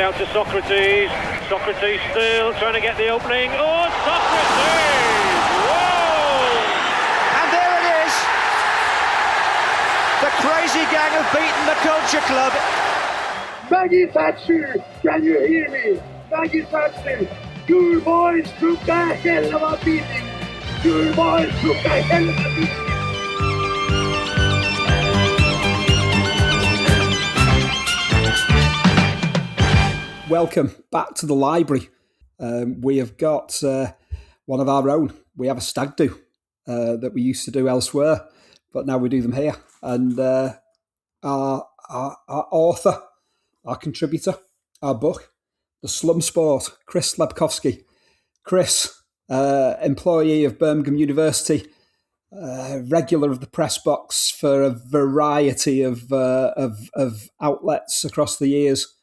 out to Socrates. Socrates still trying to get the opening. Oh, Socrates! Whoa! And there it is. The crazy gang have beaten the Culture Club. Maggie Thatcher, can you hear me? Maggie Thatcher, your boys took the hell of a beating. Your boys took the hell of a beating. Welcome back to the library. We have got one of our own. We have a stag do that we used to do elsewhere, but now we do them here. And our author, our contributor, our book, The Slum Sport, Chris Lepkowski. Chris, employee of Birmingham University, regular of the press box for a variety of outlets across the years.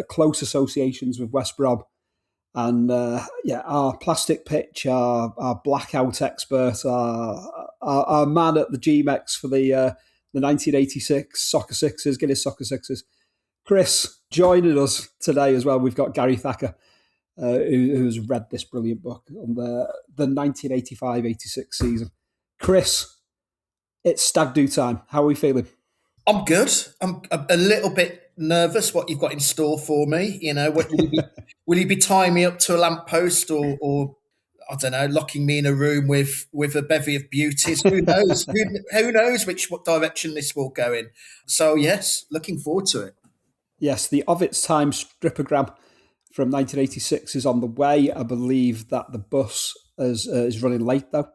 Close associations with West Brom, and our plastic pitch, our blackout expert, our man at the GMEX for the 1986 Soccer Sixes, Guinness Soccer Sixes. Chris, joining us today as well, we've got Gary Thacker, who's read this brilliant book on the 1985-86 season. Chris, it's stag do time. How are we feeling? I'm good. I'm a little bit nervous what you've got in store for me. You know, will you be tying me up to a lamppost or I don't know, locking me in a room with a bevy of beauties? Who knows? who knows what direction this will go in? So yes, looking forward to it. Yes, the Of Its Time stripogram from 1986 is on the way. I believe that the bus is running late though,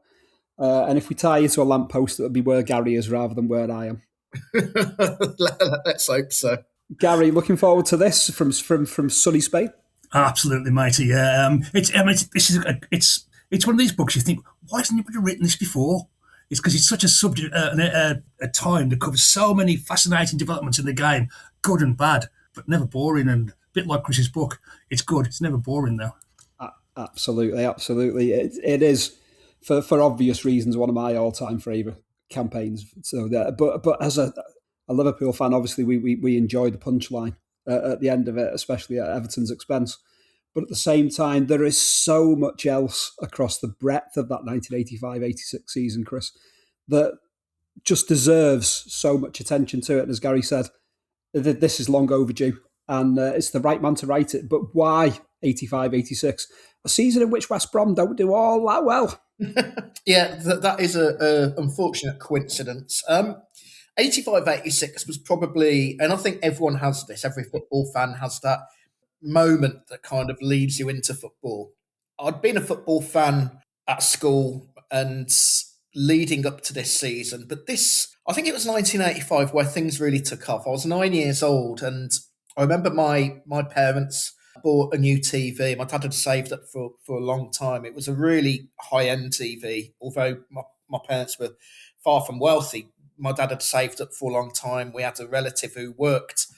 and if we tie you to a lamppost, it'll be where Gary is rather than where I am. Let's hope so. Gary, looking forward to this from sunny Spain. Absolutely, matey. Yeah, it's one of these books you think, why hasn't anybody written this before? It's because it's such a subject, a time that covers so many fascinating developments in the game, good and bad, but never boring. And a bit like Chris's book, it's good. It's never boring though. Absolutely. It is for obvious reasons one of my all-time favourite campaigns. So, but as a Liverpool fan, obviously we enjoy the punchline at the end of it, especially at Everton's expense. But at the same time, there is so much else across the breadth of that 1985-86 season, Chris, that just deserves so much attention to it. And as Gary said, this is long overdue, and it's the right man to write it. But why 85-86? A season in which West Brom don't do all that well. Yeah, that is a unfortunate coincidence. 85-86 was probably, and I think everyone has this, every football fan has that moment that kind of leads you into football. I'd been a football fan at school and leading up to this season, but I think it was 1985 where things really took off. I was 9 years old and I remember my parents bought a new TV. My dad had saved up for a long time. It was a really high-end TV, although my parents were far from wealthy. My dad had saved up for a long time. We had a relative who worked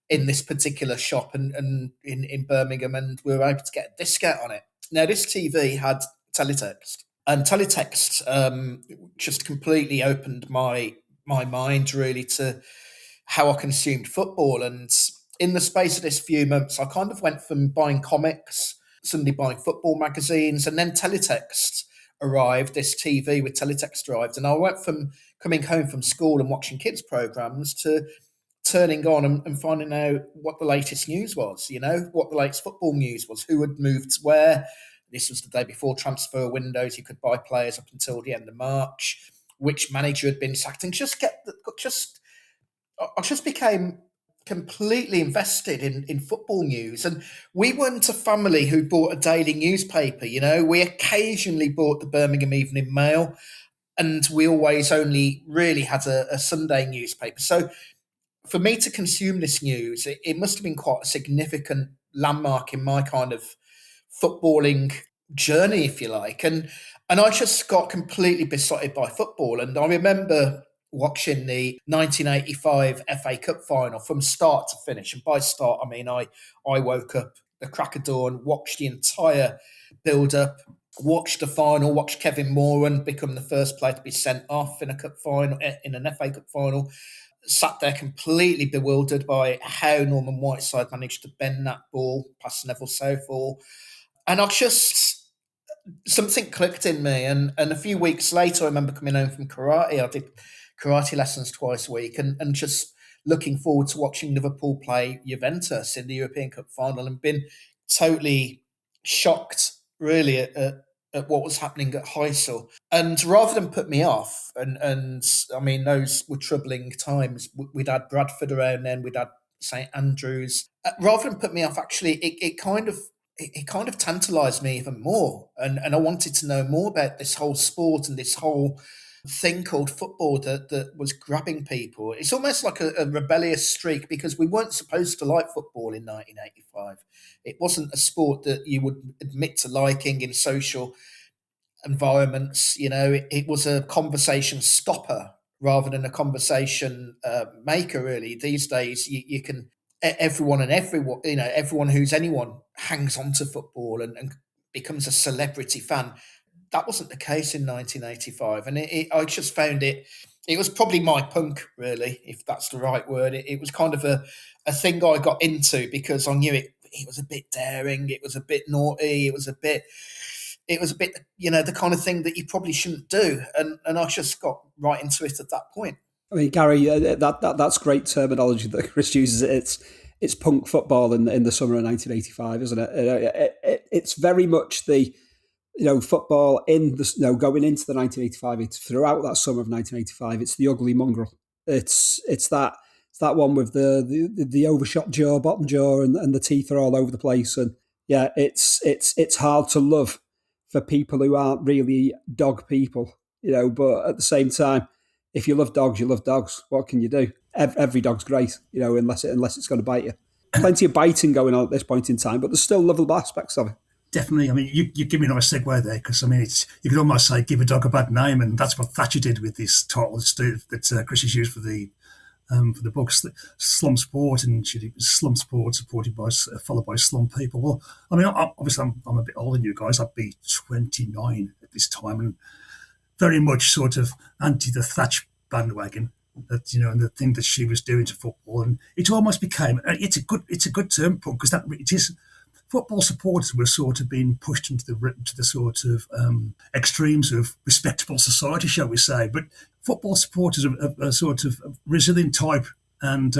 in this particular shop and in Birmingham, and we were able to get a discount on it. Now, this TV had teletext, and teletext just completely opened my mind really to how I consumed football. And in the space of this few months, I kind of went from buying comics, suddenly buying football magazines, and then teletext arrived, this TV with teletext arrived. And I went from coming home from school and watching kids' programmes to turning on and finding out what the latest news was, you know, what the latest football news was, who had moved where. This was the day before transfer windows. You could buy players up until the end of March, which manager had been sacked, and I just became completely invested in football news. And we weren't a family who bought a daily newspaper, you know. We occasionally bought the Birmingham Evening Mail, and we always only really had a Sunday newspaper. So for me to consume this news, it must have been quite a significant landmark in my kind of footballing journey, if you like. And I just got completely besotted by football. And I remember watching the 1985 FA Cup final from start to finish. And by start, I mean I woke up the crack of dawn, watched the entire build-up, watched the final, watched Kevin Moran become the first player to be sent off in a cup final, in an FA Cup final. sat there completely bewildered by how Norman Whiteside managed to bend that ball past Neville Southall. And something clicked in me. And a few weeks later, I remember coming home from karate. I did karate lessons twice a week and just looking forward to watching Liverpool play Juventus in the European Cup final and been totally shocked, really, at what was happening at Heysel. And rather than put me off, and I mean, those were troubling times. We'd had Bradford around then, we'd had St Andrews. Rather than put me off, actually, it kind of tantalised me even more. And I wanted to know more about this whole sport and this whole thing called football that was grabbing people. It's almost like a rebellious streak because we weren't supposed to like football in 1985. It wasn't a sport that you would admit to liking in social environments. It was a conversation stopper rather than a conversation maker, really. These days, you can everyone who's anyone hangs on to football and becomes a celebrity fan. That wasn't the case in 1985, and I just found it was probably my punk, really, if that's the right word. It was kind of a thing I got into because I knew it was a bit daring, it was a bit naughty, it was a bit the kind of thing that you probably shouldn't do, and I just got right into it at that point. I mean, Gary, that's great terminology that Chris uses. It's punk football in the summer of 1985, isn't it? It's very much the football in the going into the 1985. It's throughout that summer of 1985. It's the ugly mongrel. It's that one with the overshot jaw, bottom jaw, and the teeth are all over the place. And yeah, it's hard to love for people who aren't really dog people, But at the same time, if you love dogs, you love dogs. What can you do? Every dog's great, unless it's going to bite you. Plenty of biting going on at this point in time, but there's still lovable aspects of it. Definitely. I mean, you give me a nice segue there because, I mean, you could almost say give a dog a bad name, and that's what Thacker did with this title that Chris has used for the books, Slum Sport, and Slum Sport followed by Slum People. Well, I mean, obviously I'm a bit older than you guys. I'd be 29 at this time, and very much sort of anti the Thatch bandwagon. That and the thing that she was doing to football, and it almost became it's a good term because that it is. Football supporters were sort of being pushed into the sort of extremes of respectable society, shall we say? But football supporters are a sort of resilient type, and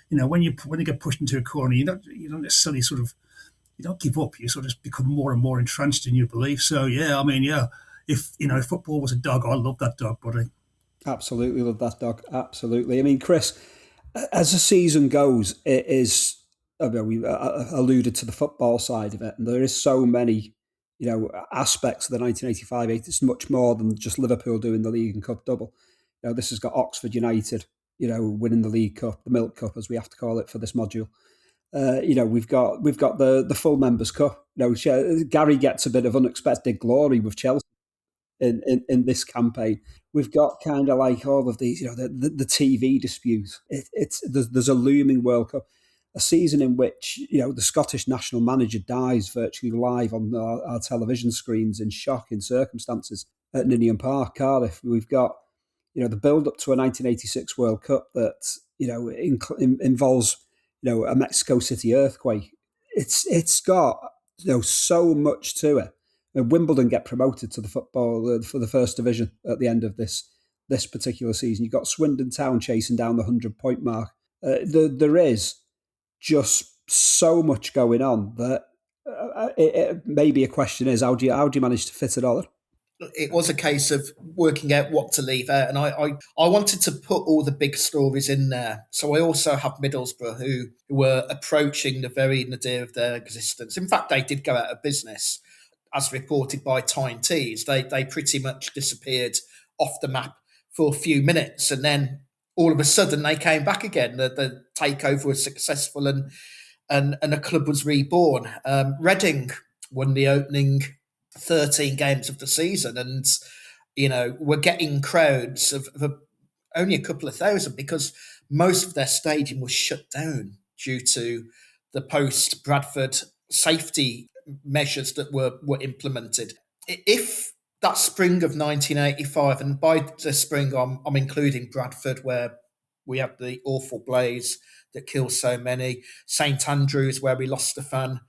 when you get pushed into a corner, you don't necessarily you don't give up. You sort of become more and more entrenched in your belief. So yeah, I mean, yeah, if football was a dog, I love that dog, buddy. Absolutely love that dog. Absolutely. I mean, Chris, as the season goes, it is. I mean, we alluded to the football side of it, and there is so many, aspects of the 1985. It's much more than just Liverpool doing the League and Cup double. This has got Oxford United, winning the League Cup, the Milk Cup, as we have to call it for this module. We've got the full Members' Cup. Gary gets a bit of unexpected glory with Chelsea in this campaign. We've got kind of like all of these, the TV dispute. There's a looming World Cup. A season in which, the Scottish national manager dies virtually live on our television screens in shocking circumstances at Ninian Park, Cardiff. We've got, the build-up to a 1986 World Cup that, involves, a Mexico City earthquake. It's got, so much to it. Wimbledon get promoted to the football for the first division at the end of this particular season. You've got Swindon Town chasing down the 100-point mark. There is just so much going on that maybe a question is how do you manage to fit it all in? It was a case of working out what to leave out, and I wanted to put all the big stories in there. So I also have Middlesbrough who were approaching the very nadir of their existence. In fact, they did go out of business, as reported by Tyne Tees. They pretty much disappeared off the map for a few minutes, and then all of a sudden they came back again. The takeover was successful and a club was reborn. Reading won the opening 13 games of the season, and we're getting crowds of only a couple of thousand because most of their stadium was shut down due to the post-Bradford safety measures that were implemented. If that spring of 1985, and by the spring I'm including Bradford, where We had the awful blaze that killed so many. St Andrews, where we lost a fan.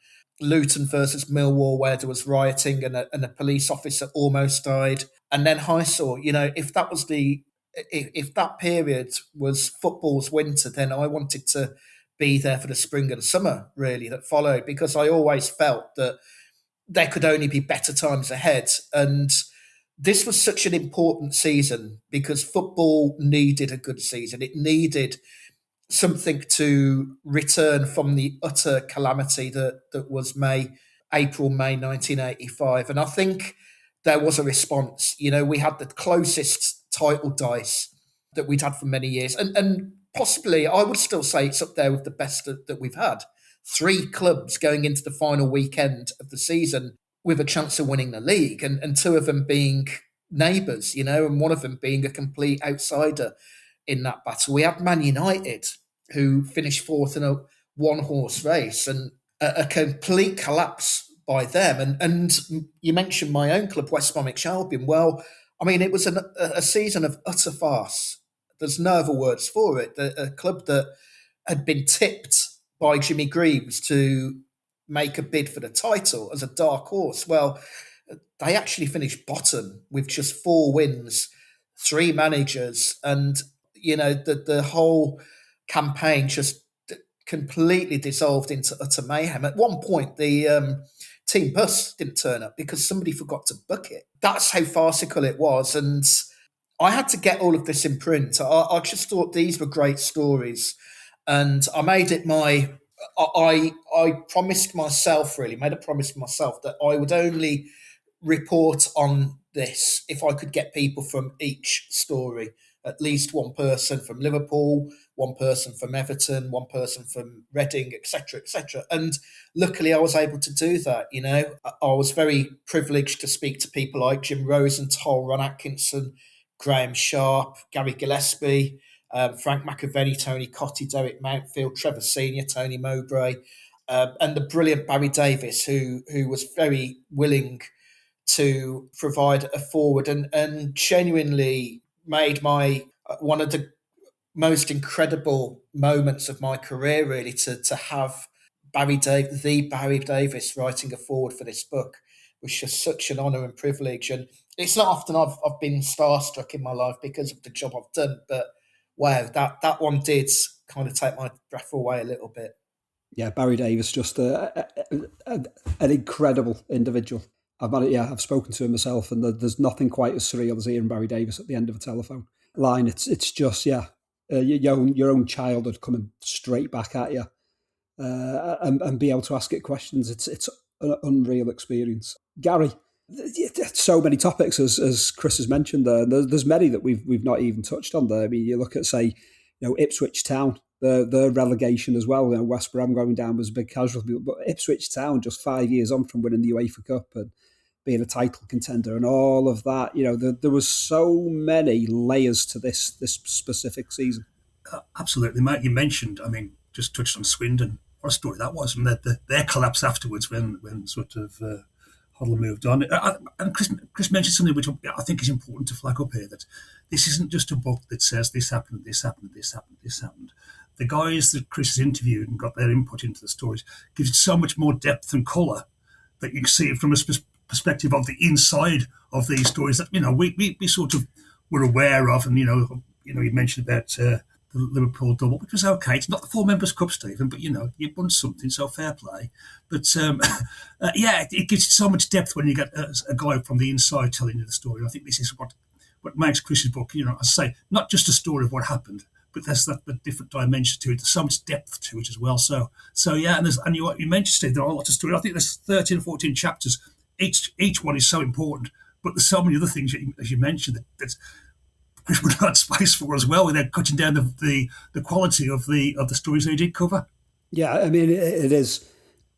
Luton versus Millwall, where there was rioting and a police officer almost died. And then Heysel, if that period was football's winter, then I wanted to be there for the spring and summer, really, that followed, because I always felt that there could only be better times ahead. And this was such an important season because football needed a good season. It needed something to return from the utter calamity that was April, May 1985. And I think there was a response. We had the closest title dice that we'd had for many years. And possibly, I would still say it's up there with the best that we've had. 3 clubs going into the final weekend of the season with a chance of winning the league, and 2 of them being neighbours, and one of them being a complete outsider in that battle. We had Man United, who finished 4th in a one-horse race, and a complete collapse by them. And you mentioned my own club, West Bromwich Albion. Well, I mean, it was a season of utter farce. There's no other words for it. A club that had been tipped by Jimmy Greaves to make a bid for the title as a dark horse. Well, they actually finished bottom with just 4 wins, 3 managers, and the whole campaign just completely dissolved into utter mayhem. At one point, the team bus didn't turn up because somebody forgot to book it. That's how farcical it was, and I had to get all of this in print. I just thought these were great stories, and I made it I promised myself, made a promise to myself that I would only report on this if I could get people from each story, at least one person from Liverpool, one person from Everton, one person from Reading, etc., etc. And luckily I was able to do that. I was very privileged to speak to people like Jim Rosenthal, Ron Atkinson, Graham Sharp, Gary Gillespie, Frank McAvenny, Tony Cottee, Derek Mountfield, Trevor Senior, Tony Mowbray, and the brilliant Barry Davis, who was very willing to provide a forward and genuinely made one of the most incredible moments of my career, really, to have Barry Davis writing a forward for this book was just such an honour and privilege. And it's not often I've been starstruck in my life because of the job I've done, but wow, that one did kind of take my breath away a little bit. Yeah, Barry Davis, just an incredible individual. I've spoken to him myself, and there's nothing quite as surreal as hearing Barry Davis at the end of a telephone line. It's just, your own childhood coming straight back at you, and be able to ask it questions. It's an unreal experience. Gary, so many topics as Chris has mentioned there. There's many that we've not even touched on there. I mean, you look at, say, Ipswich Town, the relegation as well. West Brom going down was a big casualty, but Ipswich Town just 5 years on from winning the UEFA Cup and being a title contender and all of that. There was so many layers to this specific season. Absolutely, Matt. You mentioned, just touched on Swindon. What a story that was, and their collapse afterwards when sort of Hoddle moved on. And Chris mentioned something which I think is important to flag up here, that this isn't just a book that says this happened, this happened, this happened, this happened. The guys that Chris has interviewed and got their input into the stories gives it so much more depth and colour that you can see it from a perspective of the inside of these stories that we sort of were aware of. And you mentioned about the Liverpool double, which was okay. It's not the Four Members Cup, Stephen, but you've won something, so fair play. But it gives it so much depth when you get a guy from the inside telling you the story. I think this is what makes Chris's book, as I say, not just a story of what happened, but there's the different dimension to it. There's so much depth to it as well. So yeah, and you mentioned, Steve, there are a lot of stories. I think there's 13, 14 chapters. Each one is so important, but there's so many other things, as you mentioned, that Chris would have space for as well, without cutting down the quality of the stories they did cover. Yeah, I mean, it is,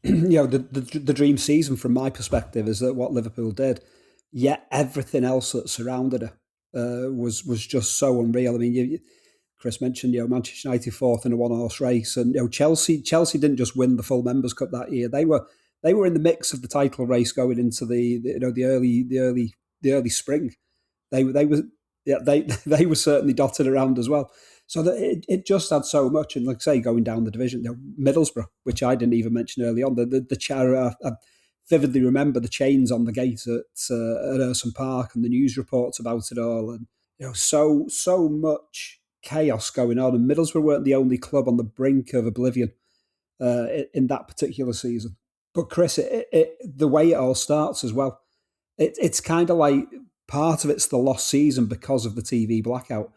the dream season from my perspective is that what Liverpool did, yet everything else that surrounded it was just so unreal. I mean, Chris mentioned, Manchester United 4th in a one-horse race, and Chelsea didn't just win the full Members' Cup that year. They were in the mix of the title race going into the early spring. They were certainly dotted around as well. So that it just had so much. And like I say, going down the division, Middlesbrough, which I didn't even mention early on, I vividly remember the chains on the gate at Urson Park and the news reports about it all. And so much chaos going on. And Middlesbrough weren't the only club on the brink of oblivion in that particular season. But Chris, the way it all starts as well, it's kind of like part of it's the lost season because of the TV blackout.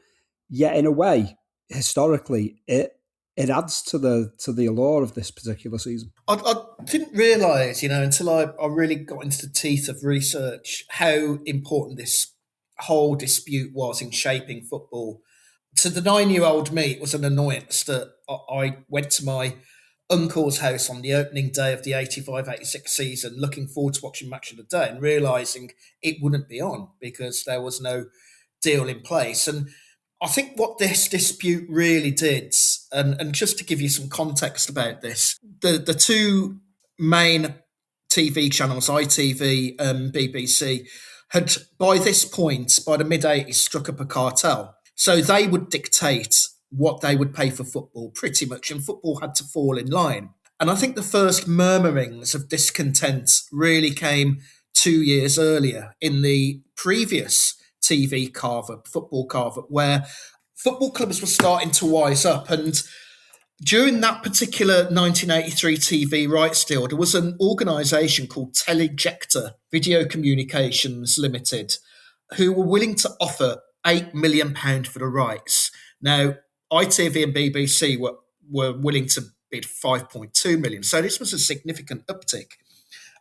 Yet in a way, historically, it adds to the allure of this particular season. I didn't realise, until I really got into the teeth of research, how important this whole dispute was in shaping football. To the 9-year-old me, it was an annoyance that I went to my uncle's house on the opening day of the 85-86 season, looking forward to watching Match of the Day and realising it wouldn't be on because there was no deal in place. And I think what this dispute really did, and just to give you some context about this, the two main TV channels, ITV and BBC, had by this point, by the mid-80s, struck up a cartel. So they would dictate what they would pay for football pretty much, and football had to fall in line. And I think the first murmurings of discontent really came 2 years earlier in the previous TV carve-up, football carve-up, where football clubs were starting to wise up. And during that particular 1983 TV rights deal, there was an organisation called Telejector Video Communications Limited who were willing to offer £8 million for the rights. Now, ITV and BBC were willing to bid 5.2 million. So this was a significant uptick.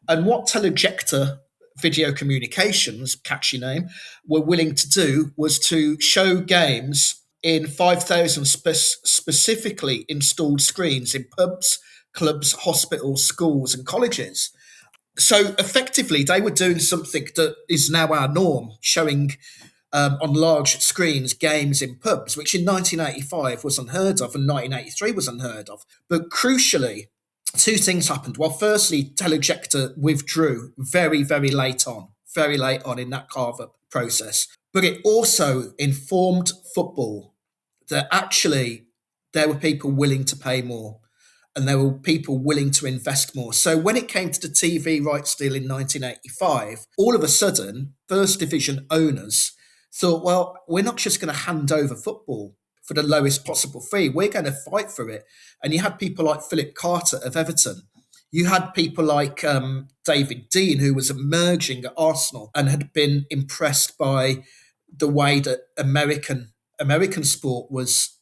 And what Telejector Video Communications, catchy name, were willing to do was to show games in 5,000 specifically installed screens in pubs, clubs, hospitals, schools and colleges. So effectively, they were doing something that is now our norm, showing on large screens games in pubs, which in 1985 was unheard of and 1983 was unheard of. But crucially, two things happened. Well, firstly, Telejector withdrew very, very late on in that carve-up process. But it also informed football that actually there were people willing to pay more and there were people willing to invest more. So when it came to the TV rights deal in 1985, all of a sudden, First Division owners thought, well, we're not just going to hand over football for the lowest possible fee. We're going to fight for it. And you had people like Philip Carter of Everton. You had people like David Dean, who was emerging at Arsenal and had been impressed by the way that American sport was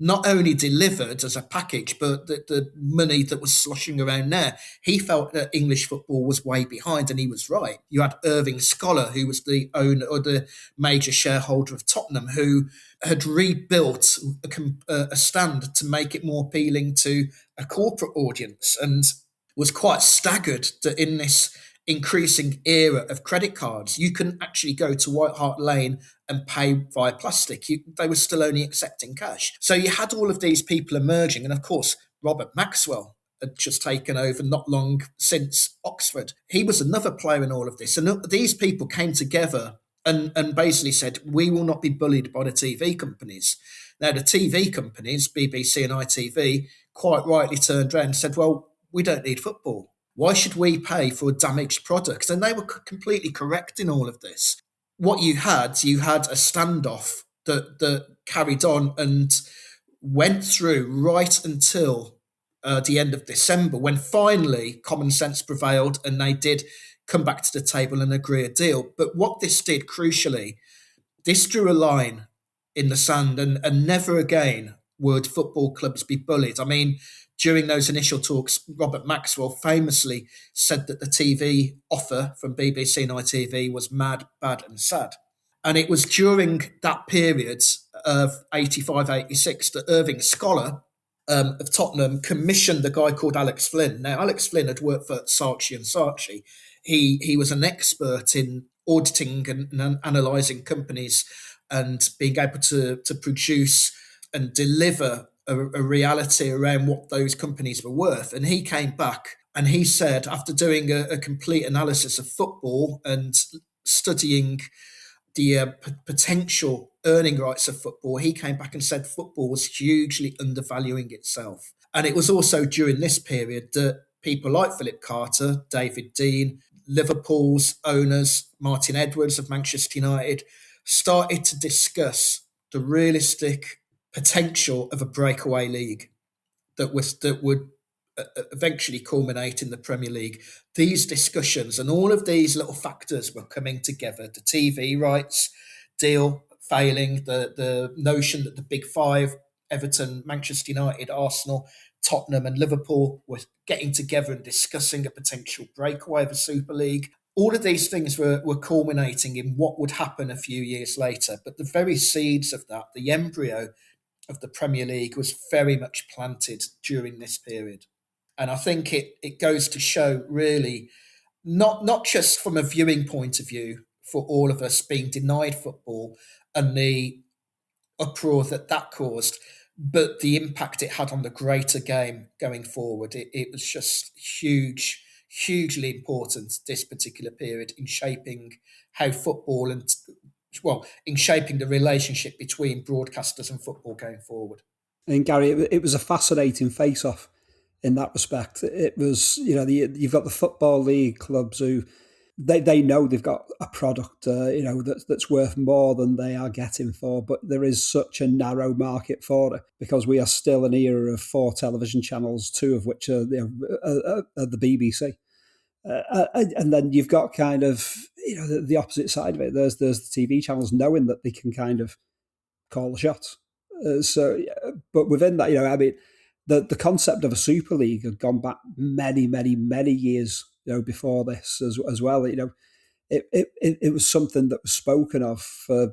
not only delivered as a package, but the money that was sloshing around there. He felt that English football was way behind, and he was right. You had Irving Scholar, who was the owner or the major shareholder of Tottenham, who had rebuilt a stand to make it more appealing to a corporate audience, and was quite staggered that in this increasing era of credit cards, you can actually go to White Hart Lane and pay via plastic. They were still only accepting cash. So you had all of these people emerging. And of course, Robert Maxwell had just taken over not long since Oxford. He was another player in all of this. And these people came together and basically said, we will not be bullied by the TV companies. Now, the TV companies, BBC and ITV, quite rightly turned around and said, well, we don't need football. Why should we pay for a damaged product? And they were completely correct in all of this. What you had a standoff that carried on and went through right until the end of December, when finally common sense prevailed and they did come back to the table and agree a deal. But what this did, crucially, this drew a line in the sand, and never again would football clubs be bullied. I mean, during those initial talks, Robert Maxwell famously said that the TV offer from BBC and ITV was mad, bad and sad. And it was during that period of 85-86 that Irving Scholar of Tottenham commissioned a guy called Alex Flynn. Now, Alex Flynn had worked for Saatchi & Saatchi. He was an expert in auditing and analysing companies and being able to produce and deliver a reality around what those companies were worth. And he came back and he said, after doing a complete analysis of football and studying the potential earning rights of football, he came back and said football was hugely undervaluing itself. And it was also during this period that people like Philip Carter, David Dean, Liverpool's owners, Martin Edwards of Manchester United, started to discuss the realistic potential of a breakaway league that would eventually culminate in the Premier League. These discussions and all of these little factors were coming together. The TV rights deal failing, the notion that the big five, Everton, Manchester United, Arsenal, Tottenham and Liverpool, were getting together and discussing a potential breakaway of a Super League. All of these things were culminating in what would happen a few years later. But the very seeds of that, the embryo of the Premier League, was very much planted during this period. And I think it goes to show, really, not just from a viewing point of view for all of us being denied football and the uproar that caused, but the impact it had on the greater game going forward. It was just hugely important, this particular period, in shaping how football in shaping the relationship between broadcasters and football going forward. And Gary, it was a fascinating face-off in that respect. It was, you've got the Football League clubs who they know they've got a product, that's worth more than they are getting for, but there is such a narrow market for it because we are still an era of 4 television channels, 2 of which are the BBC. And then you've got kind of, the opposite side of it. There's the TV channels knowing that they can kind of call the shots. But within that, the concept of a Super League had gone back many, many, many years, before this as well. It was something that was spoken of for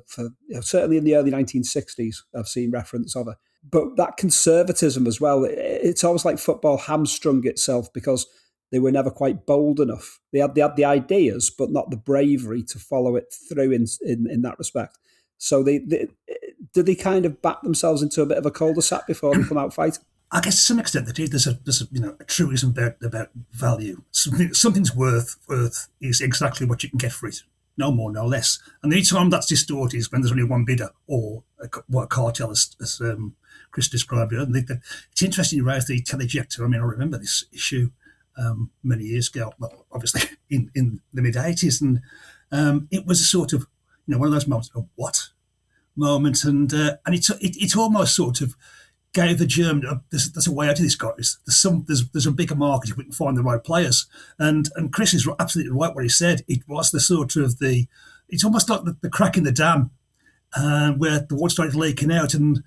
certainly in the early 1960s. I've seen reference of it. But that conservatism as well, it's almost like football hamstrung itself because they were never quite bold enough. They had the ideas, but not the bravery to follow it through in that respect. So did they kind of back themselves into a bit of a cul-de-sac before they come out fighting? I guess to some extent they did. There's a truism about value. Something's worth is exactly what you can get for it. No more, no less. And the only time that's distorted is when there's only one bidder or what a cartel, as Chris described it. And it's interesting you raised the telejector. I mean, I remember this issue many years ago, well, obviously in the mid-80s. And it was a sort of, one of those moments, a what moment. And it almost sort of gave the German, there's a way out of this, guys. There's a bigger market if we can find the right players. And Chris is absolutely right what he said. It was the sort of it's almost like the crack in the dam where the water started leaking out, and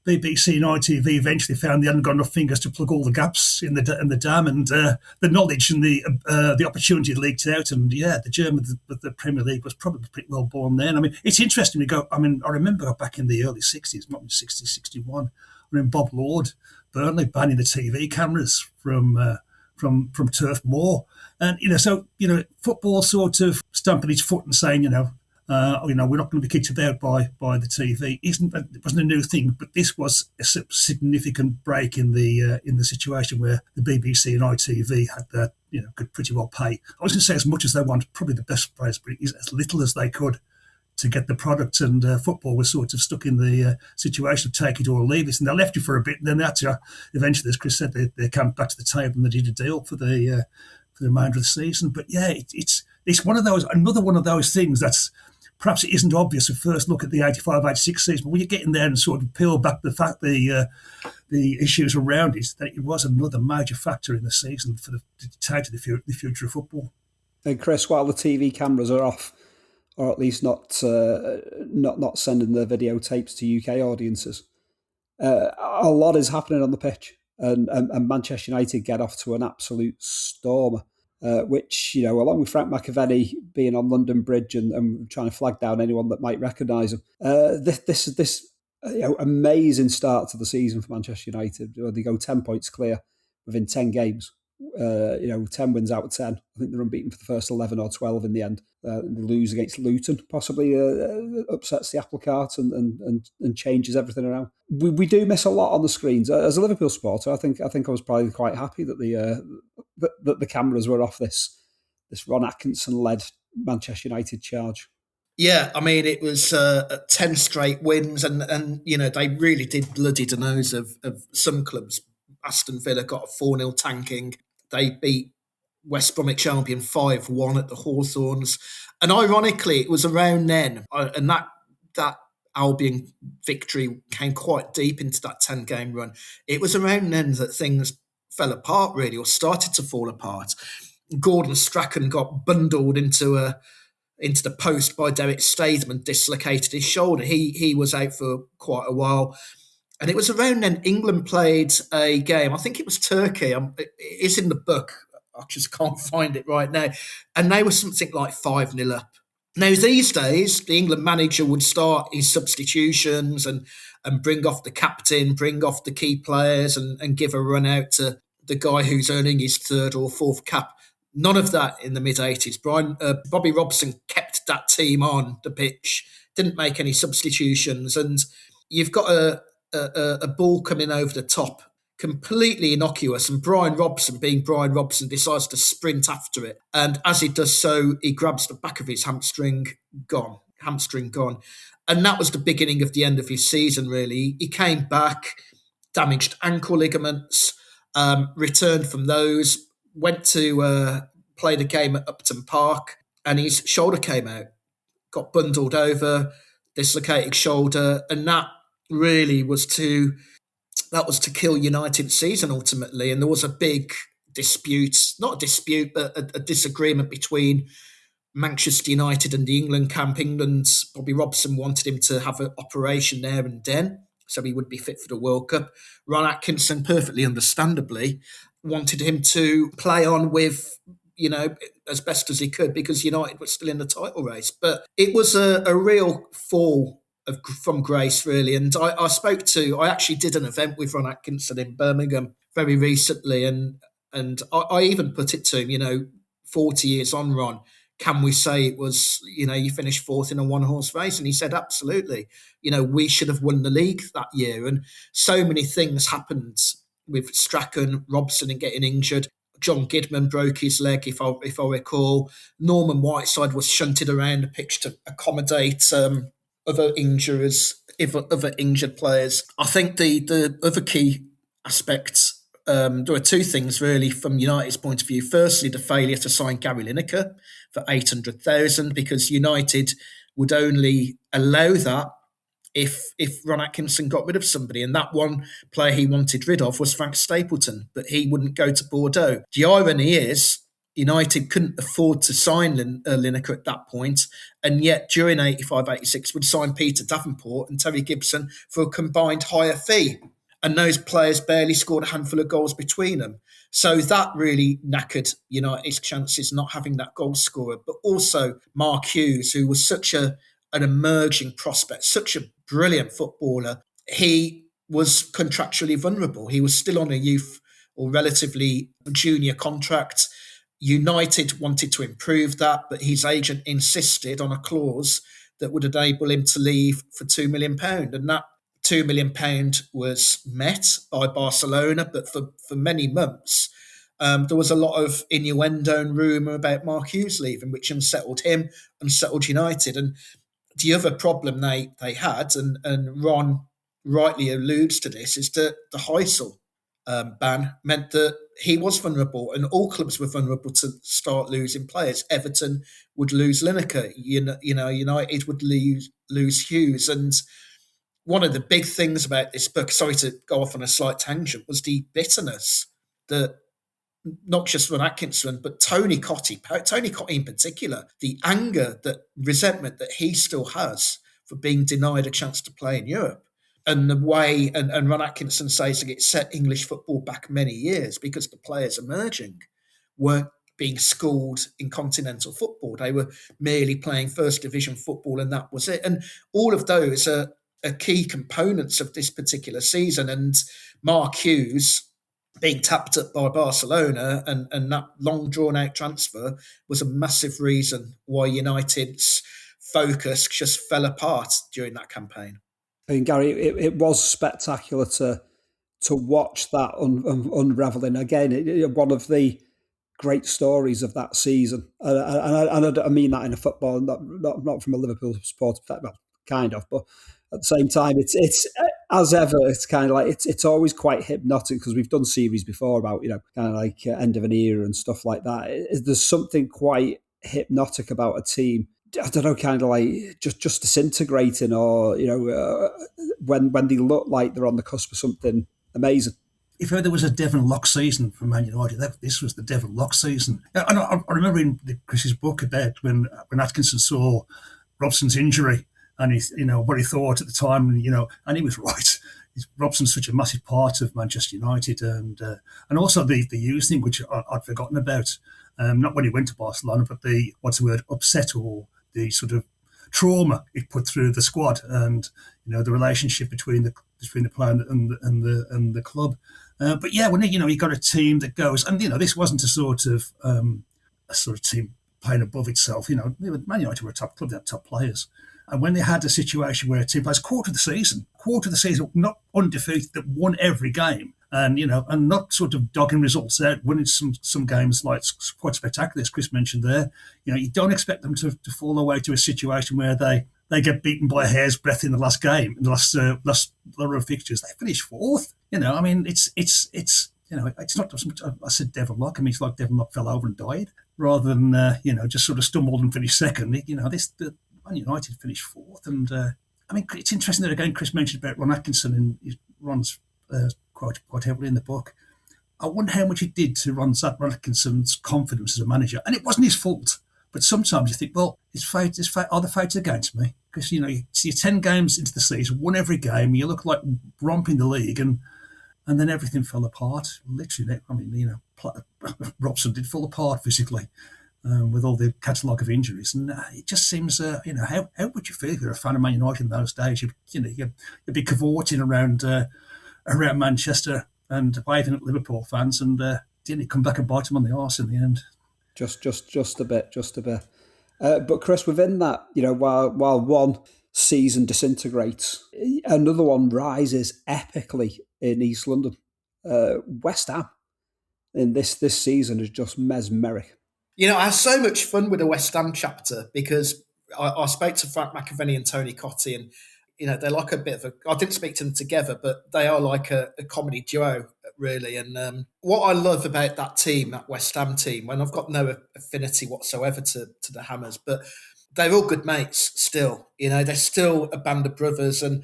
BBC and ITV eventually found they hadn't got enough fingers to plug all the gaps in the dam, and the knowledge and the opportunity leaked out. And the Premier League was probably pretty well born then. I mean, it's interesting to go. I mean, I remember back in the early 60s, not in 60, 61, when Bob Lord, Burnley banning the TV cameras from Turf Moor, and football sort of stamping its foot and saying, we're not going to be kicked about by the TV. It wasn't a new thing, but this was a significant break in the situation where the BBC and ITV had that could pretty well pay. I was going to say as much as they want, probably the best price, but as little as they could to get the product. And football was sort of stuck in the situation of take it or leave it, and they left you for a bit. And then they had to eventually, as Chris said, they came back to the table and they did a deal for the remainder of the season. But yeah, it's another one of those things that's perhaps it isn't obvious at first look at the 85-86 season, but when you get in there and sort of peel back the issues around it, that it was another major factor in the season for the future of football. And Chris, while the TV cameras are off, or at least not sending the videotapes to UK audiences, a lot is happening on the pitch, and Manchester United get off to an absolute stormer. Which, along with Frank McAvenny being on London Bridge and trying to flag down anyone that might recognise him, this amazing start to the season for Manchester United. They go 10 points clear within 10 games. 10 wins out of 10. I think they're unbeaten for the first 11 or 12 in the end. They lose against Luton, possibly upsets the apple cart and changes everything around. We do miss a lot on the screens. As a Liverpool supporter, I think I was probably quite happy that the cameras were off this Ron Atkinson-led Manchester United charge. Yeah, I mean, it was 10 straight wins, and they really did bloody the nose of some clubs. Aston Villa got a 4-0 tanking. They beat West Bromwich Albion 5-1 at the Hawthorns. And ironically, it was around then, and that Albion victory came quite deep into that 10-game run. It was around then that things fell apart, really, or started to fall apart. Gordon Strachan got bundled into the post by Derek Statham, dislocated his shoulder. He was out for quite a while. And it was around then England played a game. I think it was Turkey. It is in the book. I just can't find it right now. And they were something like 5-0 up. Now, these days, the England manager would start his substitutions and bring off the captain, bring off the key players and give a run out to the guy who's earning his third or fourth cap. None of that in the mid-'80s. Bobby Robson kept that team on the pitch, didn't make any substitutions, and you've got a ball coming over the top, completely innocuous, and Brian Robson, being Brian Robson, decides to sprint after it. And as he does so, he grabs the back of his hamstring gone. And that was the beginning of the end of his season, really. He came back, damaged ankle ligaments, returned from those, went to play the game at Upton Park, and his shoulder came out, got bundled over, dislocated shoulder, and that really was to kill United's season ultimately. And there was a big dispute, not a dispute, but a disagreement between Manchester United and the England camp. England's Bobby Robson wanted him to have an operation there and then, so he would be fit for the World Cup. Ron Atkinson, perfectly understandably, wanted him to play on with, as best as he could, because United was still in the title race. But it was a real fall from grace, really. And I actually did an event with Ron Atkinson in Birmingham very recently, and I even put it to him, 40 years on, Ron, can we say it was, you finished fourth in a one-horse race? And he said, absolutely. We should have won the league that year. And so many things happened with Strachan, Robson and getting injured. John Gidman broke his leg, if I recall. Norman Whiteside was shunted around the pitch to accommodate other injured players. I think the other key aspects, there are two things really from United's point of view. Firstly, the failure to sign Gary Lineker for 800,000, because United would only allow that if Ron Atkinson got rid of somebody, and that one player he wanted rid of was Frank Stapleton, but he wouldn't go to Bordeaux. The irony is United couldn't afford to sign Lineker at that point, and yet during 85-86 would sign Peter Davenport and Terry Gibson for a combined higher fee, and those players barely scored a handful of goals between them. So that really knackered United's chances, not having that goal scorer. But also Mark Hughes, who was such an emerging prospect, such a brilliant footballer. He was contractually vulnerable. He was still on a youth or relatively junior contract. United wanted to improve that, but his agent insisted on a clause that would enable him to leave for £2 million. And that £2 million was met by Barcelona, but for many months, there was a lot of innuendo and rumour about Mark Hughes leaving, which unsettled him, unsettled United. And the other problem they had, and Ron rightly alludes to this, is that the Heysel ban meant that he was vulnerable, and all clubs were vulnerable to start losing players. Everton would lose Lineker, United would lose Hughes. And one of the big things about this book, sorry to go off on a slight tangent, was the bitterness that not just Ron Atkinson, but Tony Cottee in particular, the anger, that resentment that he still has for being denied a chance to play in Europe. And the way, and Ron Atkinson says that it set English football back many years because the players emerging weren't being schooled in continental football. They were merely playing first division football, and that was it. And all of those are key components of this particular season. And Mark Hughes being tapped up by Barcelona and that long drawn-out transfer was a massive reason why United's focus just fell apart during that campaign. I mean, Gary, it was spectacular to watch that unravelling. Again, one of the great stories of that season, and I mean that in a football, not from a Liverpool supporter, well, kind of, but at the same time, it's as ever, it's kind of like it's always quite hypnotic because we've done series before about kind of like end of an era and stuff like that. There's something quite hypnotic about a team. I don't know, kind of like just disintegrating, or when they look like they're on the cusp of something amazing. If ever there was a Devon Lock season for Man United, this was the Devon Lock season. I remember in Chris's book about when Atkinson saw Robson's injury and what he thought at the time, and he was right. Robson's such a massive part of Manchester United, and also the youth thing, which I'd forgotten about. Not when he went to Barcelona, but the upset, or the sort of trauma it put through the squad, and the relationship between the player and the club. But yeah, when you got a team that goes, and this wasn't a sort of team playing above itself. Man United were a top club; they had top players. And when they had a situation where a team plays quarter of the season, not undefeated, that won every game, and not sort of dogging results out, winning some games like quite spectacular, as Chris mentioned there. You don't expect them to fall away to a situation where they get beaten by a hair's breadth in the last game, in the last row of fixtures. They finish fourth. I mean, it's not so much. I said Devon Lock. I mean, it's like Devon Lock fell over and died, rather than just sort of stumbled and finished second. Man United finished fourth, and I mean, it's interesting that again Chris mentioned about Ron Atkinson, and he runs quite heavily in the book. I wonder how much it did to Ron Atkinson's confidence as a manager, and it wasn't his fault. But sometimes you think, well, are the fates against me? Because you're 10 games into the season, won every game, you look like romping the league, and then everything fell apart. Literally, I mean, Robson did fall apart physically. With all the catalogue of injuries, and it just seems, how would you feel if you're a fan of Man United in those days? You'd be cavorting around Manchester and waving at Liverpool fans, and didn't it come back and bite them on the arse in the end? Just a bit. But Chris, within that, while one season disintegrates, another one rises epically in East London. West Ham in this season is just mesmeric. I had so much fun with the West Ham chapter because I spoke to Frank McAvenny and Tony Cottee, and they're like a bit of a. I didn't speak to them together, but they are like a comedy duo, really. And what I love about that team, that West Ham team, and I've got no affinity whatsoever to the Hammers, but they're all good mates still. They're still a band of brothers, and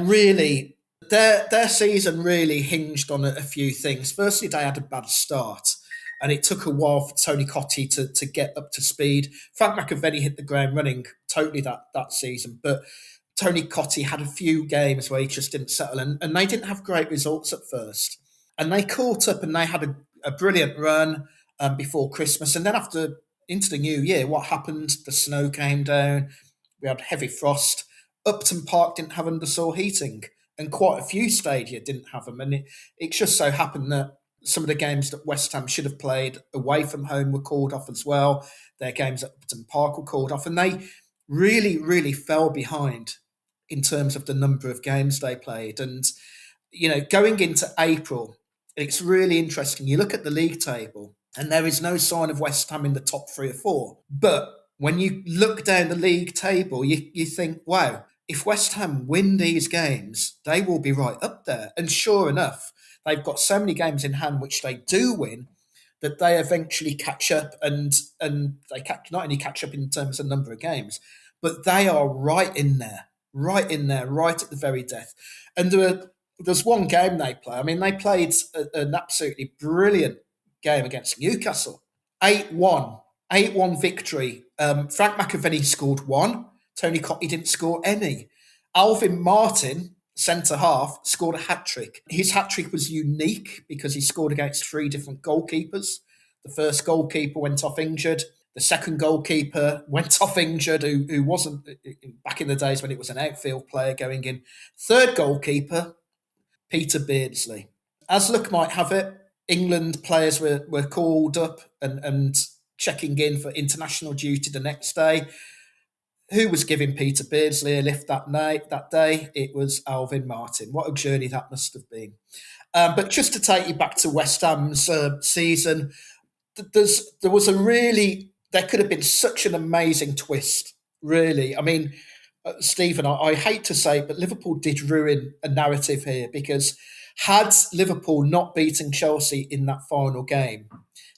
really their season really hinged on a few things. Firstly, they had a bad start. And it took a while for Tony Cottee to get up to speed. Frank McAvenny hit the ground running totally that season. But Tony Cottee had a few games where he just didn't settle. And they didn't have great results at first. And they caught up and they had a brilliant run before Christmas. And then into the new year, what happened? The snow came down. We had heavy frost. Upton Park didn't have undersoil heating. And quite a few stadia didn't have them. And it just so happened that some of the games that West Ham should have played away from home were called off as well. Their games at Upton Park were called off. And they really, really fell behind in terms of the number of games they played. And, going into April, it's really interesting. You look at the league table and there is no sign of West Ham in the top 3 or 4. But when you look down the league table, you think, wow, if West Ham win these games, they will be right up there. And sure enough, they've got so many games in hand which they do win that they eventually catch up, and they not only catch up in terms of number of games, but they are right in there, right at the very death. And there's one game they play. I mean, they played an absolutely brilliant game against Newcastle. 8-1 victory. Frank McAvenny scored 1. Tony Cottee didn't score any. Alvin Martin, centre half, scored a hat-trick. His hat-trick was unique because he scored against 3 different goalkeepers. The first goalkeeper went off injured. The second goalkeeper went off injured, who wasn't, back in the days when it was an outfield player going in. Third goalkeeper, Peter Beardsley. As luck might have it, England players were called up and checking in for international duty the next day. Who was giving Peter Beardsley a lift that day? It was Alvin Martin. What a journey that must have been. But just to take you back to West Ham's season, there could have been such an amazing twist, really. I mean, Stephen, I hate to say, but Liverpool did ruin a narrative here, because had Liverpool not beaten Chelsea in that final game,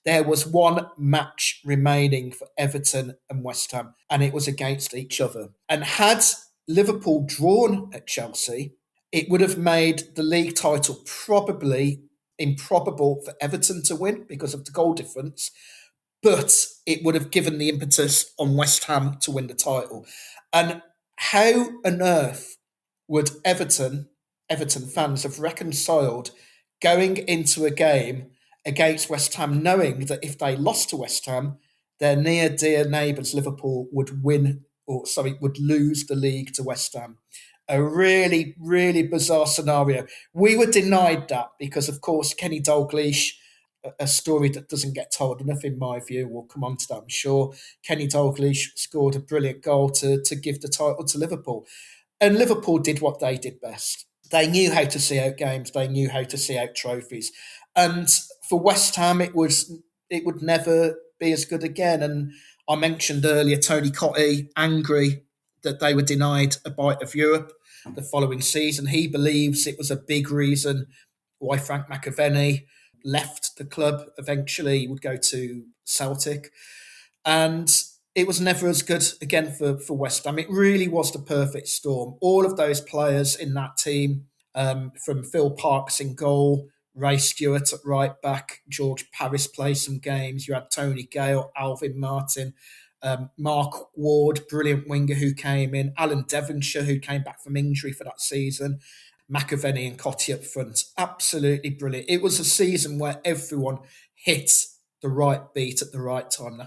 there was one match remaining for Everton and West Ham, and it was against each other. And had Liverpool drawn at Chelsea, it would have made the league title probably improbable for Everton to win because of the goal difference, but it would have given the impetus on West Ham to win the title. And how on earth would Everton fans have reconciled going into a game against West Ham, knowing that if they lost to West Ham, their near dear neighbours Liverpool would lose the league to West Ham? A really, really bizarre scenario. We were denied that because, of course, Kenny Dalglish, a story that doesn't get told enough in my view, we'll come on to that, I'm sure. Kenny Dalglish scored a brilliant goal to give the title to Liverpool. And Liverpool did what they did best. They knew how to see out games. They knew how to see out trophies. And for West Ham, it would never be as good again. And I mentioned earlier Tony Cottee, angry that they were denied a bite of Europe the following season. He believes it was a big reason why Frank McAvenny left the club. Eventually, he would go to Celtic. And it was never as good again for West Ham. It really was the perfect storm. All of those players in that team, from Phil Parkes in goal, Ray Stewart at right back, George Paris played some games. You had Tony Gale, Alvin Martin, Mark Ward, brilliant winger who came in, Alan Devonshire, who came back from injury for that season, McAvenny and Cottee up front. Absolutely brilliant. It was a season where everyone hit the right beat at the right time.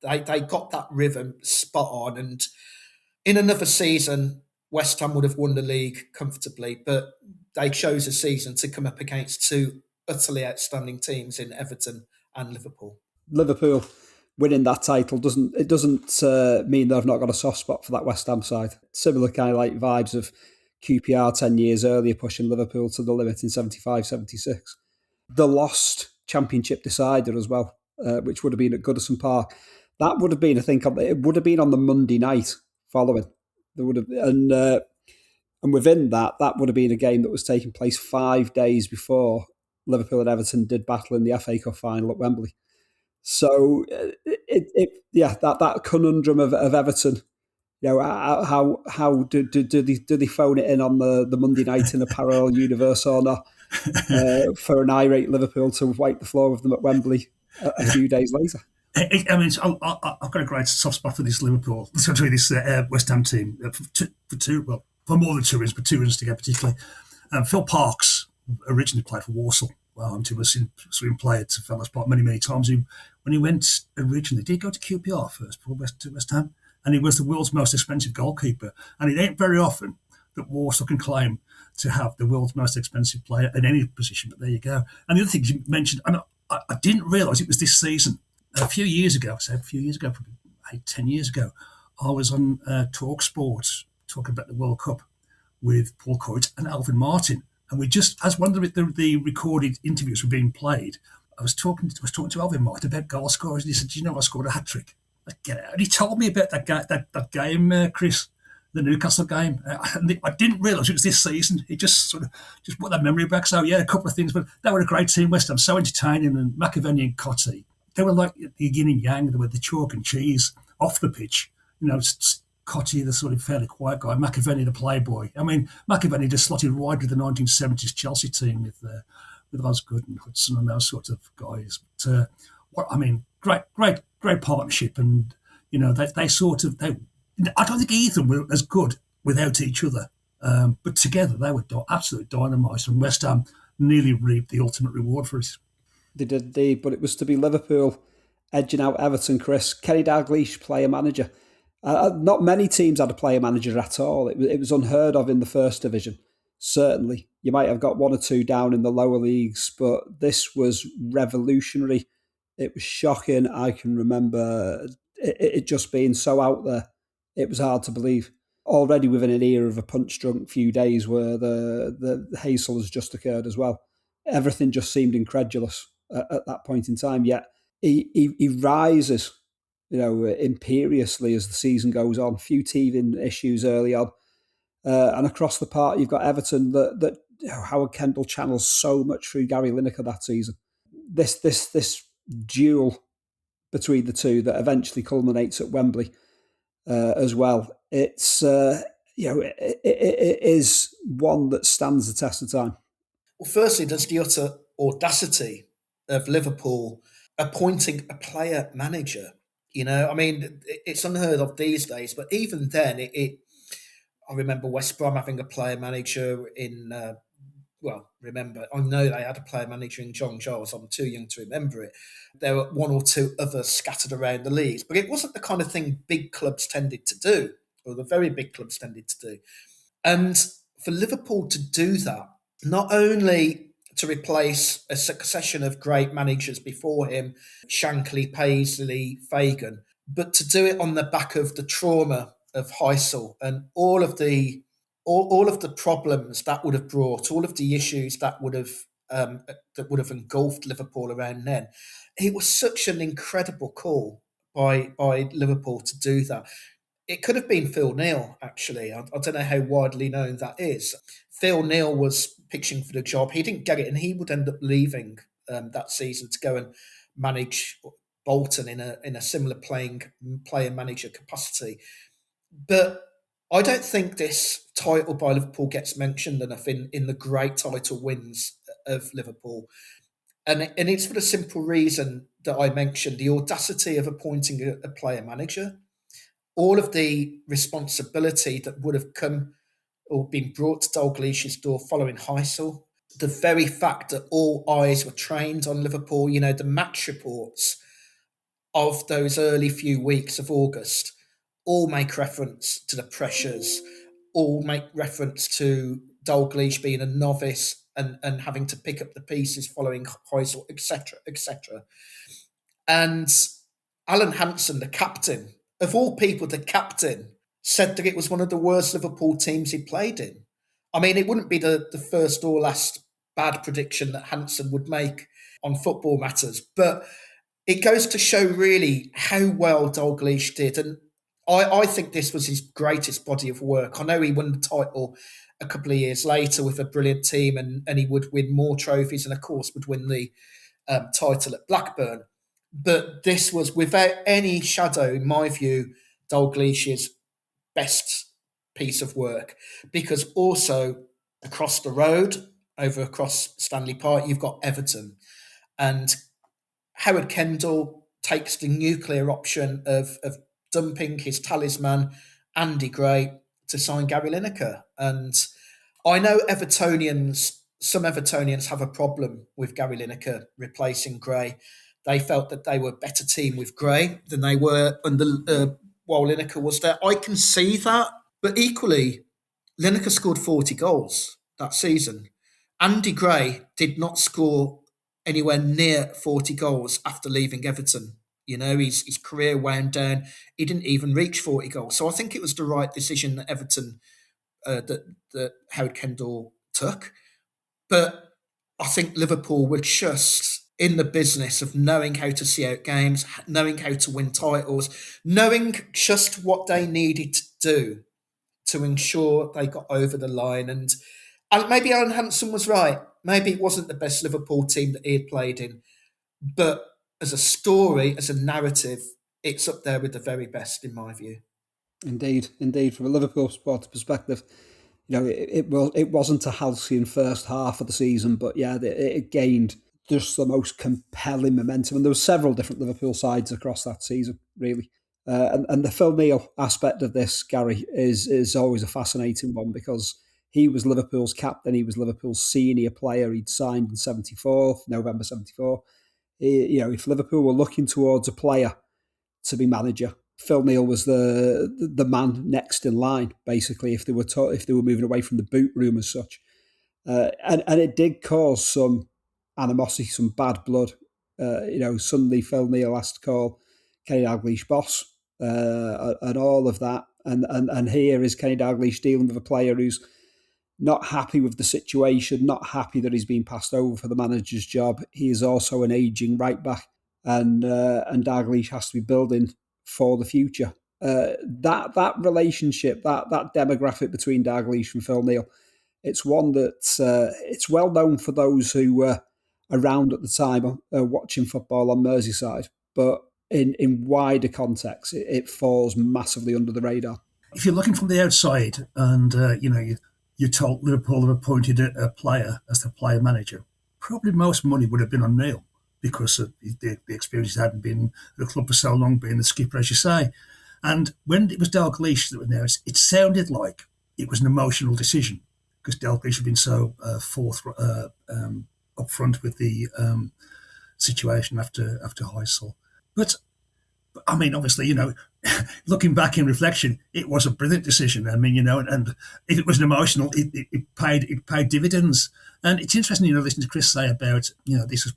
They got that rhythm spot on. And in another season, West Ham would have won the league comfortably, but they chose a season to come up against two utterly outstanding teams in Everton and Liverpool. Liverpool winning that title doesn't mean they've not got a soft spot for that West Ham side. Similar kind of like vibes of QPR 10 years earlier pushing Liverpool to the limit in 75-76. The lost championship decider as well, which would have been at Goodison Park. That would have been, I think, it would have been on the Monday night following. There would have, and within that would have been a game that was taking place 5 days before Liverpool and Everton did battle in the FA Cup final at Wembley. So that conundrum of Everton, you know, how do they phone it in on the Monday night in a parallel universe or not for an irate Liverpool to wipe the floor with them at Wembley a few days later? I've got a great soft spot for this Liverpool, especially this West Ham team for more than 2 reasons, but 2 reasons to get particularly. Phil Parkes originally played for Walsall. He was seen play at Fellas Park many times. When he went originally, did he go to QPR first before West Ham? And he was the world's most expensive goalkeeper. And it ain't very often that Walsall can claim to have the world's most expensive player in any position, but there you go. And the other thing you mentioned, and I didn't realise it was this season. A few years ago, probably 10 years ago, I was on Talk Sport talking about the World Cup with Paul Coyte and Alvin Martin. And we just, as one of the recorded interviews were being played, I was talking to Alvin Martin about goal scorers, and he said, "Do you know I scored a hat-trick?" Get out. And he told me about that game, Chris, the Newcastle game. I didn't realise it was this season. He just put that memory back. So, yeah, a couple of things. But they were a great team, West Ham, so entertaining. And McAvenny and Cottee, they were like the yin and yang. They were the chalk and cheese off the pitch. You know, Cottee, the sort of fairly quiet guy, McAvenny, the playboy. I mean, McAvenny just slotted right with the 1970s Chelsea team with Osgood and Hudson and those sorts of guys. But, great partnership. And, you know, I don't think either were as good without each other. But together, they were absolute dynamite. And West Ham nearly reaped the ultimate reward for us. They did indeed, but it was to be Liverpool edging out Everton, Chris. Kenny Dalglish, player-manager. Not many teams had a player-manager at all. It was unheard of in the first division, certainly. You might have got 1 or 2 down in the lower leagues, but this was revolutionary. It was shocking. I can remember it just being so out there. It was hard to believe. Already within an era of a punch-drunk few days where the Heysel has just occurred as well. Everything just seemed incredulous at that point in time, yet he rises, imperiously as the season goes on. A few teething issues early on. And across the park, you've got Everton that Howard Kendall channels so much through Gary Lineker that season. This duel between the two that eventually culminates at Wembley as well. It's it is one that stands the test of time. Well, firstly, there's the utter audacity of Liverpool appointing a player manager. I mean, it's unheard of these days, but even then, I remember West Brom having a player manager in. I know they had a player manager in John Giles. I'm too young to remember it. There were one or two others scattered around the leagues, but it wasn't the kind of thing big clubs tended to do, or the very big clubs tended to do. And for Liverpool to do that, not only to replace a succession of great managers before him, Shankly, Paisley, Fagan, but to do it on the back of the trauma of Heysel and all of the problems that would have brought, all of the issues that would have engulfed Liverpool around then. It was such an incredible call by Liverpool to do that. It could have been Phil Neal, actually. I don't know how widely known that is. Phil Neal was pitching for the job. He didn't get it, and he would end up leaving that season to go and manage Bolton in a similar player manager capacity. But I don't think this title by Liverpool gets mentioned enough in the great title wins of Liverpool. And it's for the simple reason that I mentioned, the audacity of appointing a player manager, all of the responsibility that would have come or been brought to Dalglish's door following Heysel, the very fact that all eyes were trained on Liverpool, the match reports of those early few weeks of August all make reference to the pressures, all make reference to Dalglish being a novice and having to pick up the pieces following Heysel, etc., etc. And Alan Hansen, the captain, of all people, the captain, said that it was one of the worst Liverpool teams he played in. I mean, it wouldn't be the first or last bad prediction that Hansen would make on Football Matters, but it goes to show really how well Dalglish did. And I think this was his greatest body of work. I know he won the title a couple of years later with a brilliant team and he would win more trophies and, of course, would win the title at Blackburn. But this was, without any shadow, in my view, Dalglish's best piece of work. Because also, across the road, over across Stanley Park, you've got Everton. And Howard Kendall takes the nuclear option of dumping his talisman, Andy Gray, to sign Gary Lineker. And I know some Evertonians have a problem with Gary Lineker replacing Gray. They felt that they were a better team with Gray than they were while Lineker was there. I can see that, but equally, Lineker scored 40 goals that season. Andy Gray did not score anywhere near 40 goals after leaving Everton. His career wound down. He didn't even reach 40 goals. So I think it was the right decision that Everton, that Howard Kendall took. But I think Liverpool were just in the business of knowing how to see out games, knowing how to win titles, knowing just what they needed to do to ensure they got over the line. And maybe Alan Hansen was right. Maybe it wasn't the best Liverpool team that he had played in. But as a story, as a narrative, it's up there with the very best, in my view. Indeed. From a Liverpool supporter perspective, it wasn't a halcyon first half of the season, but yeah, it gained just the most compelling momentum. And there were several different Liverpool sides across that season, really. And the Phil Neal aspect of this, Gary, is always a fascinating one because he was Liverpool's captain. He was Liverpool's senior player. He'd signed in November 74. If Liverpool were looking towards a player to be manager, Phil Neal was the man next in line, basically, if they were moving away from the boot room as such. And it did cause some animosity, some bad blood. Suddenly Phil Neal has to call Kenny Dalglish boss and all of that. And here is Kenny Dalglish dealing with a player who's not happy with the situation, not happy that he's been passed over for the manager's job. He is also an ageing right back. and Dalglish has to be building for the future. That relationship, that demographic between Dalglish and Phil Neal, it's one that it's well known for those who were around at the time watching football on Merseyside, but in wider context, it falls massively under the radar. If you're looking from the outside and you're told Liverpool have appointed a player as the player manager, probably most money would have been on Neil because of the experience he hadn't been at the club for so long, being the skipper, as you say. And when it was Dalglish that was there, it sounded like it was an emotional decision because Dalglish had been so upfront with the situation after Heysel. But I mean, obviously, looking back in reflection, it was a brilliant decision. I mean, and if it was an emotional, it paid dividends. And it's interesting, listening to Chris say about, this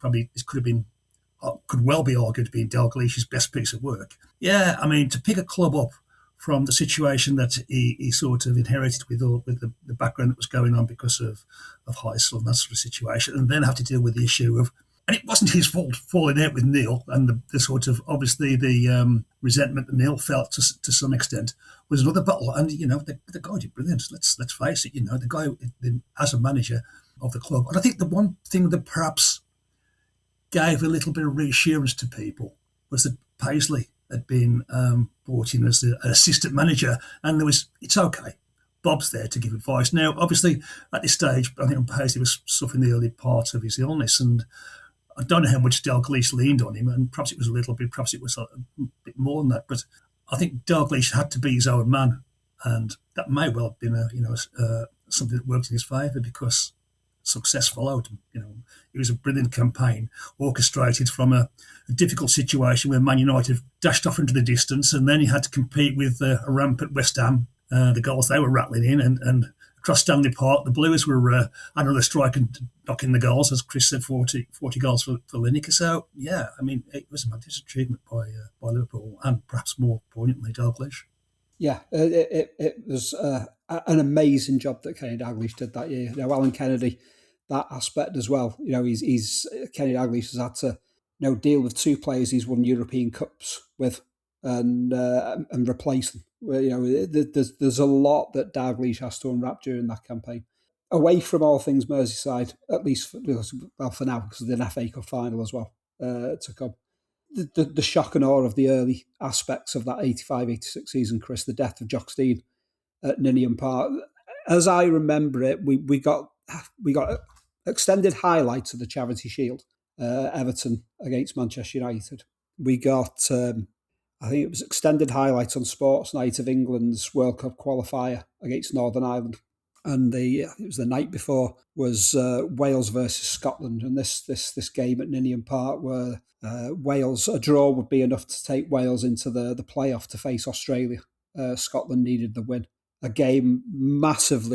could well be argued to be Dalglish's best piece of work. Yeah, I mean, to pick a club up from the situation that he sort of inherited with the background that was going on because of Heysel and that sort of situation, and then have to deal with the issue of, and it wasn't his fault falling out with Neil, and the sort of, obviously, the resentment that Neil felt to some extent was another battle. And, the guy did brilliant. Let's face it, the guy as a manager of the club. And I think the one thing that perhaps gave a little bit of reassurance to people was that Paisley had been brought in as an assistant manager, and it's okay. Bob's there to give advice. Now, obviously, at this stage, I think Paisley was suffering the early part of his illness, and I don't know how much Dalglish leaned on him, and perhaps it was a little bit, perhaps it was a bit more than that. But I think Dalglish had to be his own man, and that may well have been something that worked in his favour because success followed. It was a brilliant campaign, orchestrated from a difficult situation where Man United dashed off into the distance, and then he had to compete with a rampant West Ham, the goals they were rattling in, and across Stanley Park, the Blues were another strike and knocking the goals, as Chris said, 40 goals for Lineker. So, yeah, I mean, it was a magnificent achievement by Liverpool, and perhaps more poignantly, Dalglish. Yeah, it was an amazing job that Kenny Dalglish did that year. Alan Kennedy, that aspect as well. He's Kenny Dalglish has had to deal with two players he's won European Cups with and replace them. There's a lot that Dalglish has to unwrap during that campaign. Away from all things Merseyside, at least for now, because of the FA Cup final as well to come. The shock and awe of the early aspects of that 85-86 season, Chris, the death of Jock Stein at Ninian Park. As I remember it, we got extended highlights of the Charity Shield, Everton against Manchester United. We got, I think it was extended highlights on Sports Night of England's World Cup qualifier against Northern Ireland. And it was the night before was Wales versus Scotland, and this game at Ninian Park where Wales, a draw would be enough to take Wales into the playoff to face Australia. Scotland needed the win. A game massive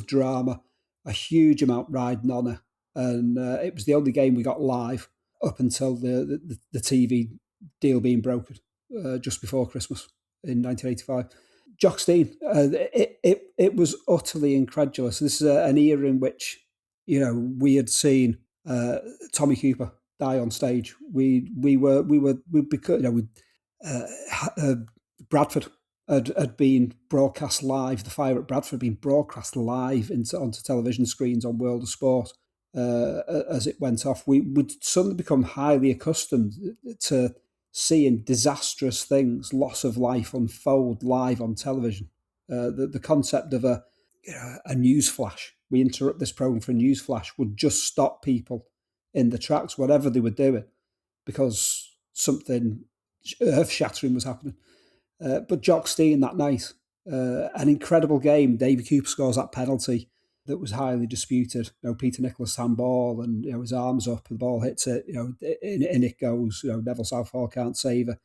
drama, a huge amount riding on it, and it was the only game we got live up until the TV deal being brokered just before Christmas in 1985. Jock Stein, it was utterly incredulous. This is an era in which we had seen Tommy Cooper die on stage. Bradford had been broadcast live. The fire at Bradford had been broadcast live onto television screens on World of Sport as it went off. We'd suddenly become highly accustomed to seeing disastrous things, loss of life unfold live on television. The concept of a news flash, we interrupt this program for a news flash, would just stop people in the tracks, whatever they were doing, because something earth-shattering was happening. But Jock Stein that night, an incredible game. Davy Cooper scores that penalty that was highly disputed. Peter Nicholas handball, and his arms up, the ball hits it. In it goes. Neville Southall can't save it.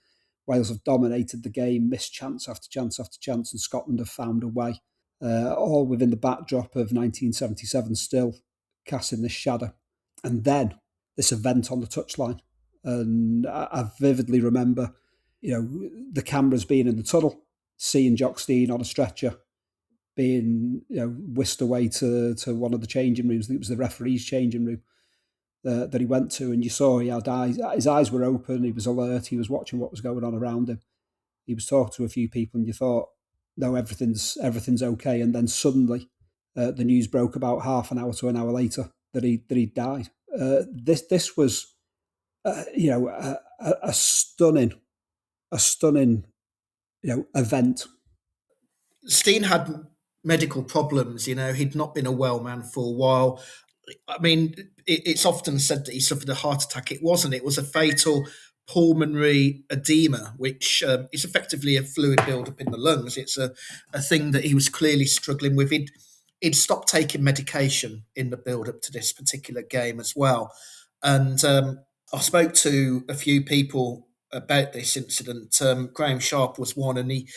Wales have dominated the game, missed chance after chance after chance, and Scotland have found a way. All within the backdrop of 1977, still casting this shadow. And then this event on the touchline, and I vividly remember, the cameras being in the tunnel, seeing Jock Stein on a stretcher, being whisked away to one of the changing rooms. I think it was the referee's changing room, that he went to, and you saw he had eyes. His eyes were open. He was alert. He was watching what was going on around him. He was talking to a few people, and you thought, no, everything's okay. And then suddenly, the news broke about half an hour to an hour later that he died. This was, a stunning event. Steen had medical problems. He'd not been a well man for a while. I mean, it's often said that he suffered a heart attack. It wasn't. It was a fatal pulmonary edema, which is effectively a fluid buildup in the lungs. It's a thing that he was clearly struggling with. He'd stopped taking medication in the build-up to this particular game as well. And I spoke to a few people about this incident. Graham Sharp was one, and he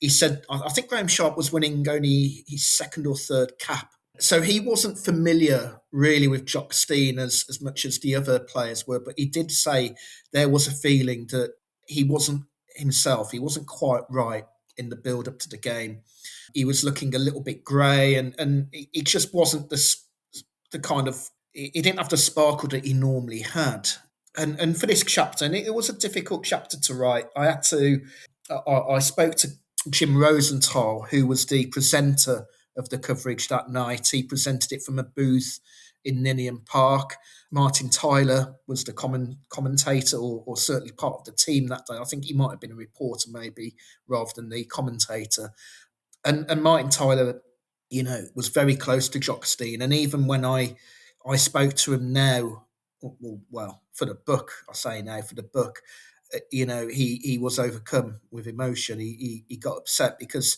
said, I think Graham Sharp was winning only his second or third cap. So he wasn't familiar really with Jock Stein as much as the other players were, but he did say there was a feeling that he wasn't himself. He wasn't quite right in the build-up to the game. He was looking a little bit grey, and it just wasn't the kind of... He didn't have the sparkle that he normally had. And for this chapter, and it was a difficult chapter to write, I spoke to Jim Rosenthal, who was the presenter of the coverage that night. He presented it from a booth in Ninian Park. Martin Tyler was the commentator, or certainly part of the team that day. I think he might have been a reporter maybe rather than the commentator. And Martin Tyler, was very close to Jock Stein. And even when I spoke to him now, well, for the book, I say now for the book, he was overcome with emotion. He got upset because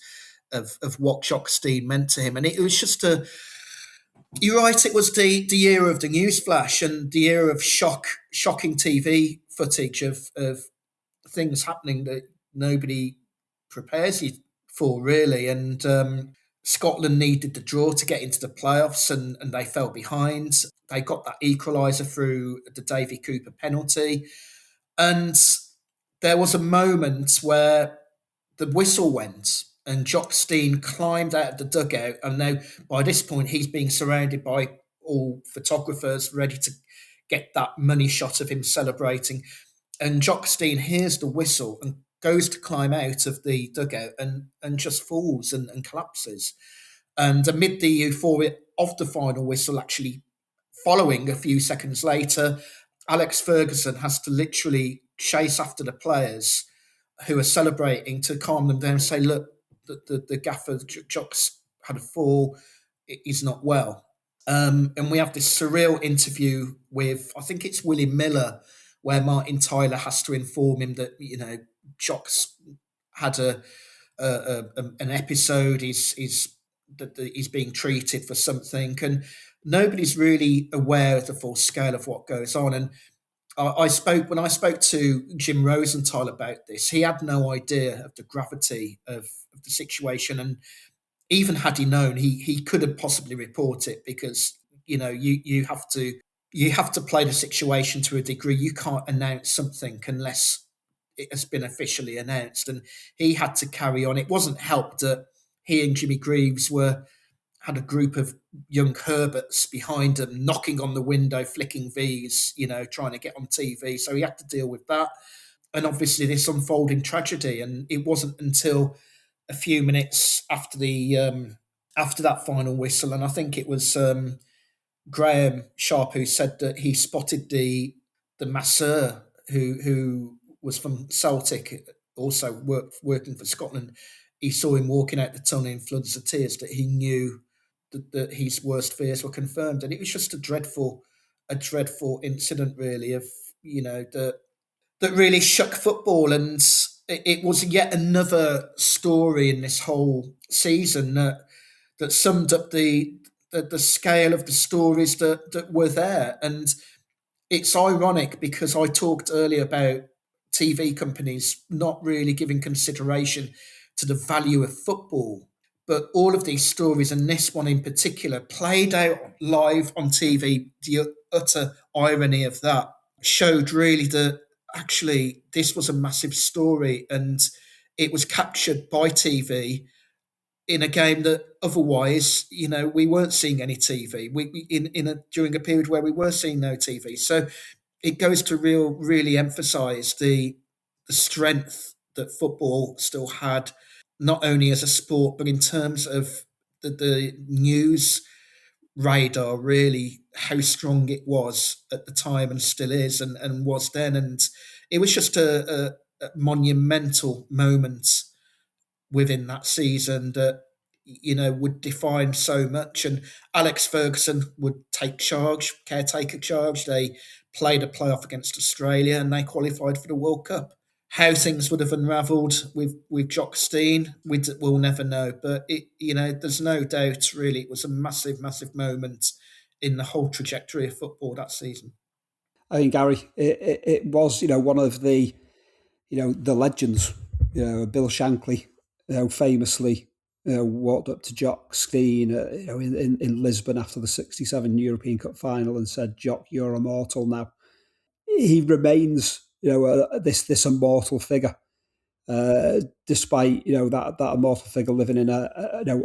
of what Jock Stein meant to him. And it was just you're right, it was the era of the newsflash and the era of shocking TV footage of things happening that nobody prepares you for, really. And Scotland needed the draw to get into the playoffs, and they fell behind. They got that equaliser through the Davy Cooper penalty. And there was a moment where the whistle went and Jock Stein climbed out of the dugout. And now, by this point, he's being surrounded by all photographers ready to get that money shot of him celebrating. And Jock Stein hears the whistle and goes to climb out of the dugout and just falls and collapses. And amid the euphoria of the final whistle, actually following a few seconds later, Alex Ferguson has to literally chase after the players who are celebrating to calm them down and say, look, the gaffer, Jock's had a fall, he's not well. And we have this surreal interview with, I think it's Willie Miller, where Martin Tyler has to inform him that, Jock's had an episode, he's being treated for something, and nobody's really aware of the full scale of what goes on. And when I spoke to Jim Rosenthal about this, he had no idea of the gravity of the situation, and even had he known, he couldn't possibly report it, because you have to play the situation to a degree. You can't announce something unless it has been officially announced, and he had to carry on. It wasn't helped that he and Jimmy Greaves had a group of young Herberts behind him, knocking on the window, flicking V's, trying to get on TV. So he had to deal with that. And obviously this unfolding tragedy. And it wasn't until a few minutes after that final whistle, and I think it was Graham Sharp who said that he spotted the masseur who was from Celtic, also working for Scotland. He saw him walking out the tunnel in floods of tears, that he knew that his worst fears were confirmed. And it was just a dreadful incident, really, of that really shook football. And it was yet another story in this whole season that summed up the scale of the stories that were there. And it's ironic, because I talked earlier about TV companies not really giving consideration to the value of football. But all of these stories, and this one in particular, played out live on TV. The utter irony of that showed really that actually this was a massive story, and it was captured by TV. in a game that otherwise, we weren't seeing any TV. During a period where we were seeing no TV. So it goes to really emphasise the strength that football still had, not only as a sport, but in terms of the news radar, really how strong it was at the time and still is and was then. And it was just a monumental moment within that season that would define so much. And Alex Ferguson would take caretaker charge. They played a playoff against Australia and they qualified for the World Cup. How things would have unravelled with Jock Stein, we'll never know. But there's no doubt, really, it was a massive, massive moment in the whole trajectory of football that season. I think, Gary, it was one of the the legends. Bill Shankly, famously walked up to Jock Stein, in Lisbon after the '67 European Cup final and said, "Jock, you're immortal now." He remains, this immortal figure, despite that immortal figure living in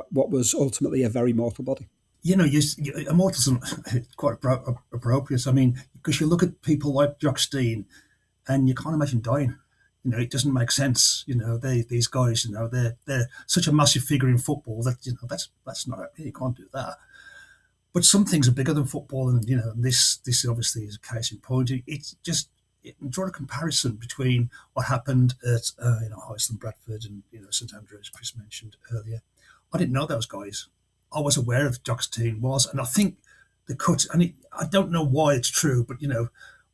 what was ultimately a very mortal body. Immortals are quite appropriate. I mean, because you look at people like Jock Stein, and you can't imagine dying. It doesn't make sense. These guys, they're such a massive figure in football that that's not, you can't do that. But some things are bigger than football, and this obviously is a case in point. It's just draw a comparison between what happened at Heysel and Bradford and St Andrews, Chris mentioned earlier. I didn't know those guys. I was aware of Jock Stein was, and I think the cut. And I don't know why it's true, but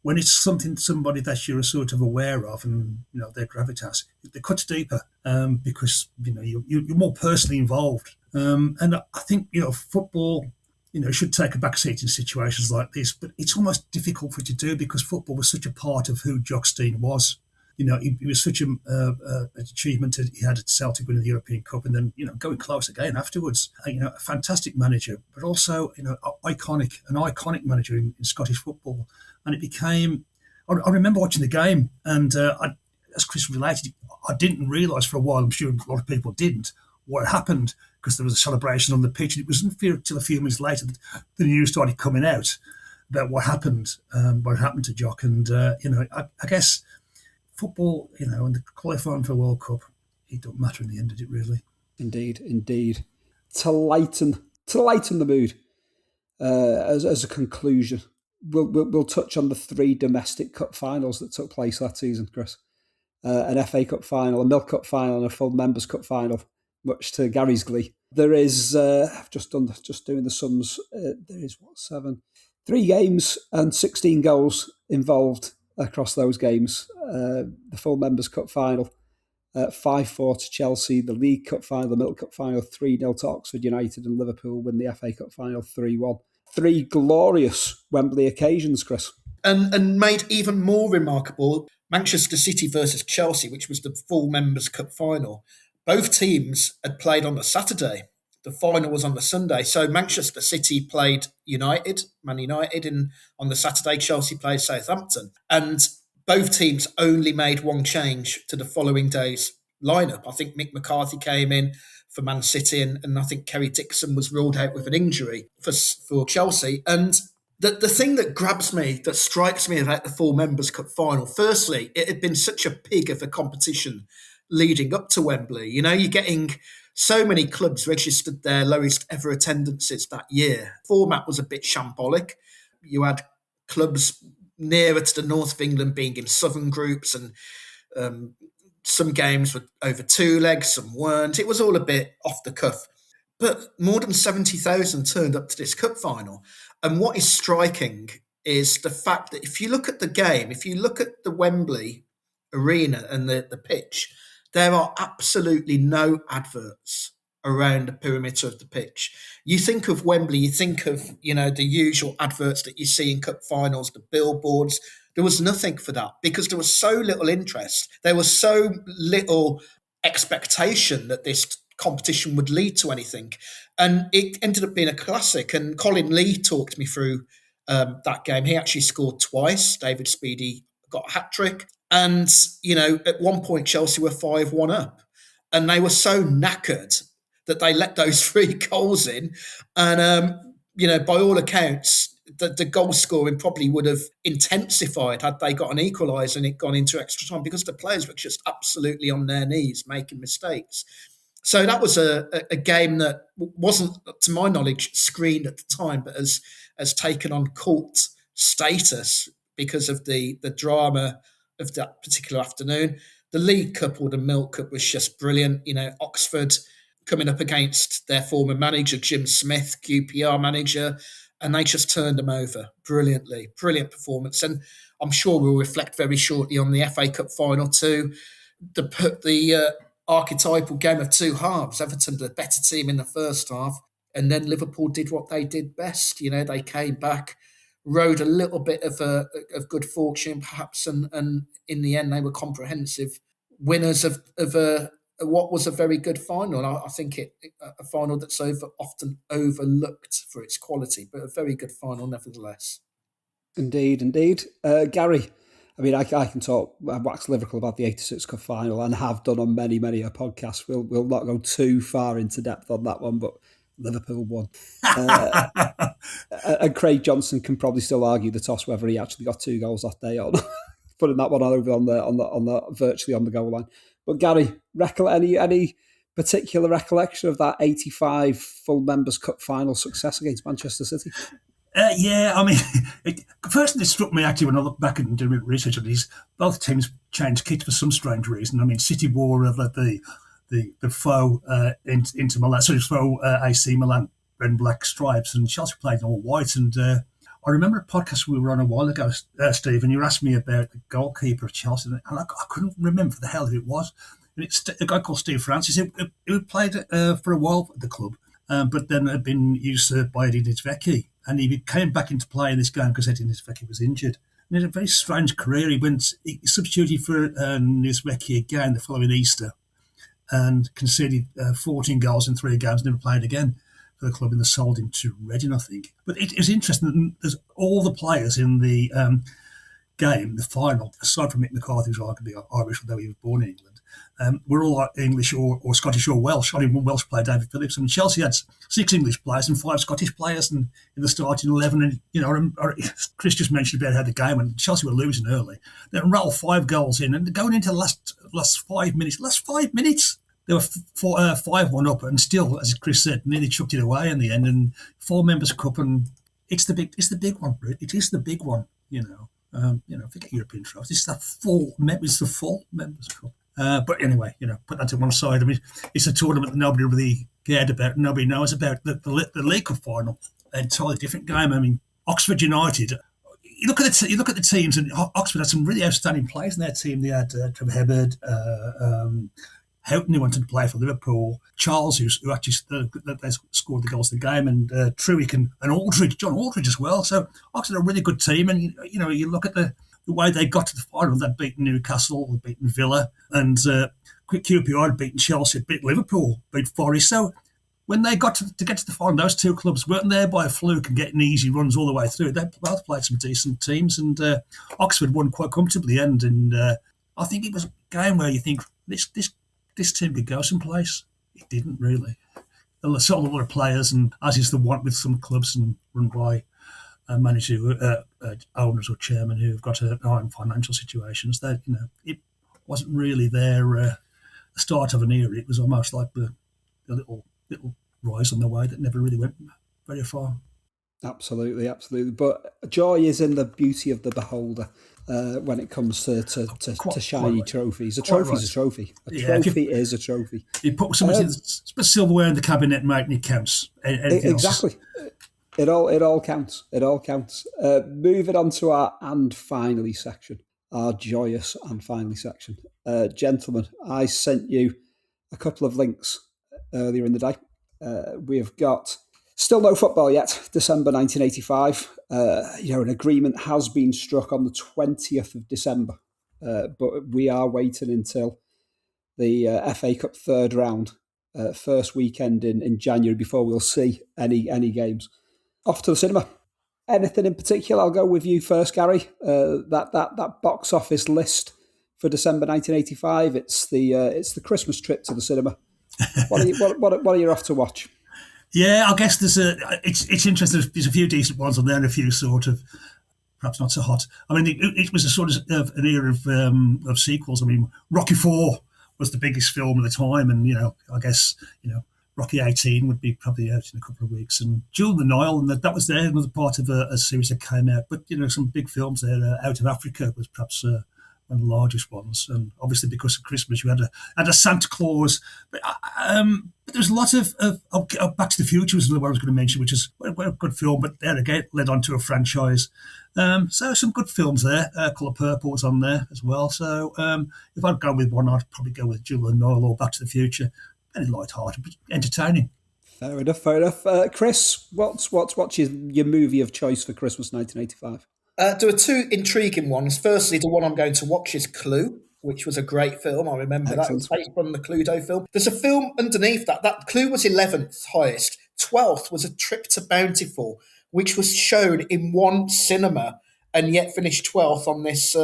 when it's somebody that you're sort of aware of, and their gravitas, the cut's deeper because you're more personally involved. And I think football should take a back seat in situations like this, but it's almost difficult for it to do because football was such a part of who Jock Stein was. He was such an achievement that he had at Celtic winning the European Cup and then, going close again afterwards. A fantastic manager, but also, an iconic manager in Scottish football. And it became, I remember watching the game and as Chris related, I didn't realise for a while, I'm sure a lot of people didn't, what happened because there was a celebration on the pitch. And it wasn't until a few minutes later that the news started coming out about what happened to Jock. And, I guess football, and the qualifying for a World Cup, it don't matter in the end, did it really? Indeed. To lighten the mood, as a conclusion, we'll touch on the 3 domestic cup finals that took place that season, Chris. An FA Cup final, a Milk Cup final, and a full Members Cup final, much to Gary's glee. There is, just doing the sums, there is 3 games and 16 goals involved across those games. The full Members Cup final, 5-4 to Chelsea. The League Cup final, the Milk Cup final, 3-0 to Oxford United, and Liverpool win the FA Cup final 3-1. 3 glorious Wembley occasions, Chris. And made even more remarkable, Manchester City versus Chelsea, which was the full Members' Cup final. Both teams had played on the Saturday. The final was on the Sunday. So Manchester City played Man United, and on the Saturday, Chelsea played Southampton. And both teams only made one change to the following day's lineup. I think Mick McCarthy came in for Man City, and I think Kerry Dixon was ruled out with an injury for Chelsea. And the thing that grabs me, that strikes me about the full Members' Cup final, firstly, it had been such a pig of a competition leading up to Wembley. You're getting so many clubs registered their lowest ever attendances that year. Format was a bit shambolic. You had clubs nearer to the north of England being in southern groups, and some games were over 2 legs, some weren't. It was all a bit off the cuff. But more than 70,000 turned up to this cup final. And what is striking is the fact that if you look at the game, if you look at the Wembley arena and the pitch, there are absolutely no adverts around the perimeter of the pitch. You think of Wembley, you think of, the usual adverts that you see in cup finals, the billboards. There was nothing for that because there was so little interest. There was so little expectation that this competition would lead to anything. And it ended up being a classic. And Colin Lee talked me through that game. He actually scored twice. David Speedy got a hat-trick. And, at one point, Chelsea were 5-1 up. And they were so knackered that they let those 3 goals in. And, by all accounts, the goal scoring probably would have intensified had they got an equaliser and it gone into extra time, because the players were just absolutely on their knees making mistakes. So that was a game that wasn't, to my knowledge, screened at the time, but has taken on cult status because of the drama of that particular afternoon. The League Cup or the Milk Cup was just brilliant. Oxford coming up against their former manager, Jim Smith, QPR manager, and they just turned them over brilliantly. Brilliant performance. And I'm sure we'll reflect very shortly on the FA Cup final too. The archetypal game of 2 halves. Everton, the better team in the first half, and then Liverpool did what they did best. They came back, rode a little bit of good fortune perhaps, and in the end they were comprehensive winners of what was a very good final. I think a final that's often overlooked for its quality, but a very good final nevertheless. Indeed. Gary, I mean, I can talk wax lyrical about the 86 Cup final and have done on many a podcast. We'll not go too far into depth on that one, but Liverpool won. And Craig Johnson can probably still argue the toss whether he actually got 2 goals that day or not, putting that one over on the virtually on the goal line. But Gary, any particular recollection of that 85 full Members' Cup final success against Manchester City? Yeah, I mean, the first thing that struck me actually when I look back and do research on these, both teams changed kits for some strange reason. I mean, City wore the faux Inter Milan, faux AC Milan red and black stripes, and Chelsea played in all white. And I remember a podcast we were on a while ago, Steve, and you asked me about the goalkeeper of Chelsea, and I couldn't remember the hell who it was. And it's a guy called Steve Francis, who played for a while at the club, but then had been used by Eddie Nizvecki. And he came back into play in this game because Eddie Nizvecki was injured. And he had a very strange career. He substituted for Nizvecki again the following Easter and conceded 14 goals in 3 games, never played again for the club, and they sold him to Reading, I think. But it was interesting. There's all the players in the game, the final, aside from Mick McCarthy, who's arguably Irish, although he was born in England, were all English or Scottish or Welsh. Only one Welsh player, David Phillips. I mean, Chelsea had 6 English players and 5 Scottish players in the starting 11. And, Chris just mentioned about how the game went. Chelsea were losing early. Then rolled 5 goals in, and going into the last 5 minutes, they were 5-1 up, and still, as Chris said, nearly chucked it away in the end. And 4 Members' Cup, and it's the big one, Brit. It is the big one, forget European trophies. It's the full Members' Cup. But anyway, put that to one side. I mean, it's a tournament that nobody really cared about. Nobody knows about the League Cup final. An entirely different game. I mean, Oxford United. You look at the teams, and Oxford had some really outstanding players in their team. They had Trevor Hibbard, Houghton, who wanted to play for Liverpool, Charles, who actually scored the goals of the game, and Truick and Aldridge, John Aldridge as well. So Oxford are a really good team, and you look at the way they got to the final. They'd beaten Newcastle, they'd beaten Villa, and QPR had beaten Chelsea, beat Liverpool, beat Forest. So when they got to get to the final, those 2 clubs weren't there by a fluke and getting easy runs all the way through. They both played some decent teams, and Oxford won quite comfortably in the end. And I think it was a game where you think this team could go someplace. It didn't really. There sold a lot of players, and as is the want with some clubs and run by owners or chairman who've got an eye on financial situations, that it wasn't really their start of an era. It was almost like the little rise on the way that never really went very far. Absolutely. But joy is in the beauty of the beholder when it comes to shiny trophies. A trophy's a trophy. A trophy is a trophy. You put silverware in the cabinet, mate, and it counts. Exactly. It all counts. It all counts. Moving on to our and finally section, our joyous and finally section. Gentlemen, I sent you a couple of links earlier in the day. We have got still no football yet, December 1985. An agreement has been struck on the 20th of December, but we are waiting until the FA Cup third round, first weekend in January, before we'll see any games. Off to the cinema. Anything in particular? I'll go with you first, Gary. That box office list for December 1985. It's the Christmas trip to the cinema. What are you off to watch? Yeah, I guess it's interesting. There's a few decent ones on there and a few sort of perhaps not so hot. I mean, it was a sort of an era of sequels. I mean, Rocky IV was the biggest film at the time, and I guess Rocky 18 would be probably out in a couple of weeks, and Jewel of the Nile, and that was there, another part of a series that came out. But some big films there. Out of Africa was perhaps one of the largest ones, and obviously because of Christmas, you had a Santa Claus. But there's a lot of Back to the Future was another one I was going to mention, which is a good film, but there again led on to a franchise. So some good films there. Colour Purple was on there as well. So if I'd go with one, I'd probably go with Jewel of the Nile or Back to the Future. Very light-hearted, but entertaining. Fair enough. Chris, what's your movie of choice for Christmas 1985? There are two intriguing ones. Firstly, the one I'm going to watch is Clue, which was a great film. I remember Excellent. That. It was based on the Cluedo film. There's a film underneath that. That Clue was 11th highest. 12th was A Trip to Bountiful, which was shown in one cinema and yet finished 12th on this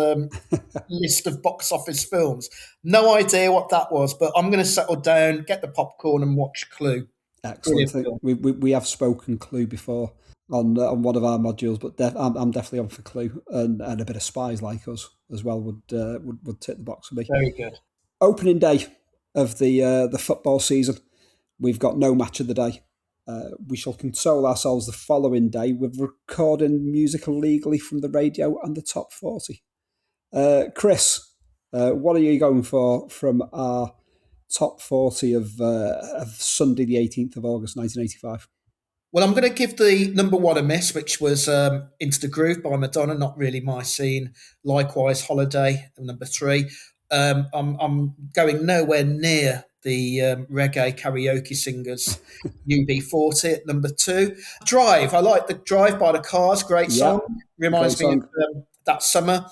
list of box office films. No idea what that was, but I'm going to settle down, get the popcorn and watch Clue. Excellent. We have spoken Clue before on one of our modules, but I'm definitely on for Clue, and a bit of Spies Like Us as well would tick the box for me. Very good. Opening day of the football season, we've got no match of the day. We shall console ourselves the following day with recording music illegally from the radio and the top 40. Chris, what are you going for from our top 40 of Sunday, the 18th of August, 1985? Well, I'm going to give the number one a miss, which was Into the Groove by Madonna, not really my scene. Likewise, Holiday, number 3. I'm going nowhere near the reggae karaoke singers, UB40 at number 2. Drive, I like the Drive by the Cars, great song. Reminds me of that summer.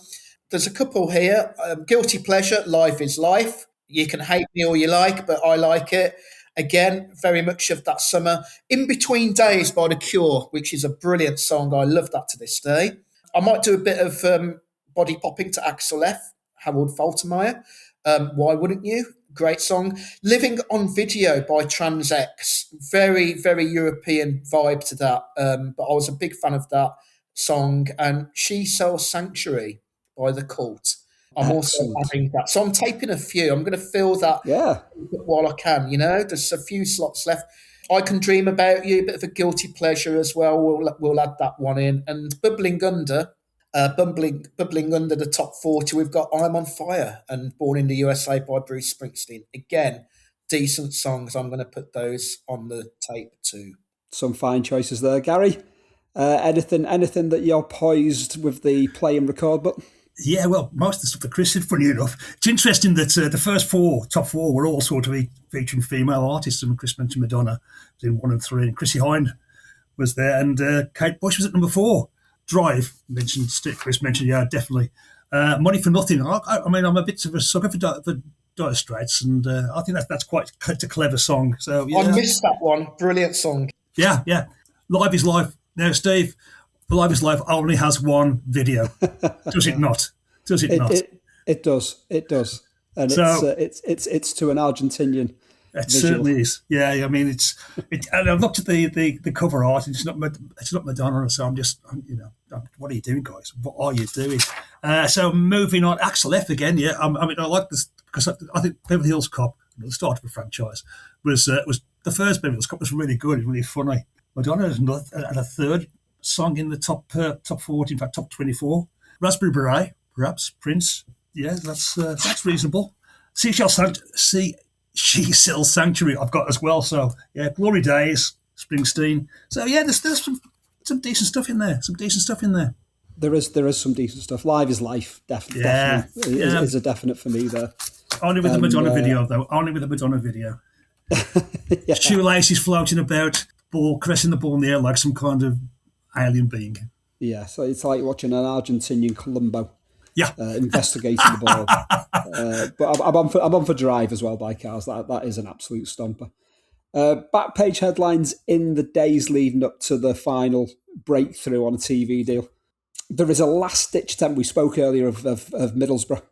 There's a couple here. Guilty Pleasure, Life is Life. You can hate me all you like, but I like it. Again, very much of that summer. In Between Days by The Cure, which is a brilliant song. I love that to this day. I might do a bit of body popping to Axel F, Harold Faltermeyer. Why wouldn't you? Great song. Living on Video by Trans X. Very, very European vibe to that. But I was a big fan of that song. And She Sells Sanctuary by The Cult. I'm also having that. So I'm taping a few. I'm going to fill that while I can, There's a few slots left. I Can Dream About You, a bit of a guilty pleasure as well. We'll add that one in. And bubbling under the top 40, we've got I'm on Fire and Born in the USA by Bruce Springsteen. Again, decent songs. I'm going to put those on the tape too. Some fine choices there, Gary. Anything that you're poised with the play and record button? Yeah, well, most of the stuff that Chris said, funny enough. It's interesting that the first top four were all sort of featuring female artists, and Chris mentioned Madonna was in 1 and 3, and Chrissy Hynde was there, and Kate Bush was at number 4. Drive, Chris mentioned, yeah, definitely. Money for Nothing. I mean, I'm a bit of a sucker for Dire Straits, and I think that's quite a clever song. So yeah. I missed that one. Brilliant song. Yeah. Live is Life. Now, Steve, Live is Life only has one video. Does it not? Does it not? It does. And so, it's to an Argentinian. It certainly is. Yeah, I mean, and I've looked at the cover art. It's not Madonna, so I'm what are you doing, guys? What are you doing? So moving on, Axel F again. Yeah, I mean, I like this because I think Beverly Hills Cop, the start of a franchise, was the first Beverly Hills Cop was really good, really funny. Madonna had a third song in the top 40, in fact, top 24. Raspberry Beret, perhaps Prince. Yeah, that's reasonable. She Sells Sanctuary I've got as well. So yeah, Glory Days, Springsteen. So yeah, there's some decent stuff in there. There is some decent stuff. Live is Life, definitely is a definite for me there. Only with the Madonna video though. Only with the Madonna video. Yeah. Shoelaces floating about, caressing the ball in the air like some kind of alien being. Yeah, so it's like watching an Argentinian Columbo. Yeah, investigating the ball. But I'm on for Drive as well by Cars. That is an absolute stomper. Back page headlines in the days leading up to the final breakthrough on a TV deal. There is a last-ditch attempt. We spoke earlier of Middlesbrough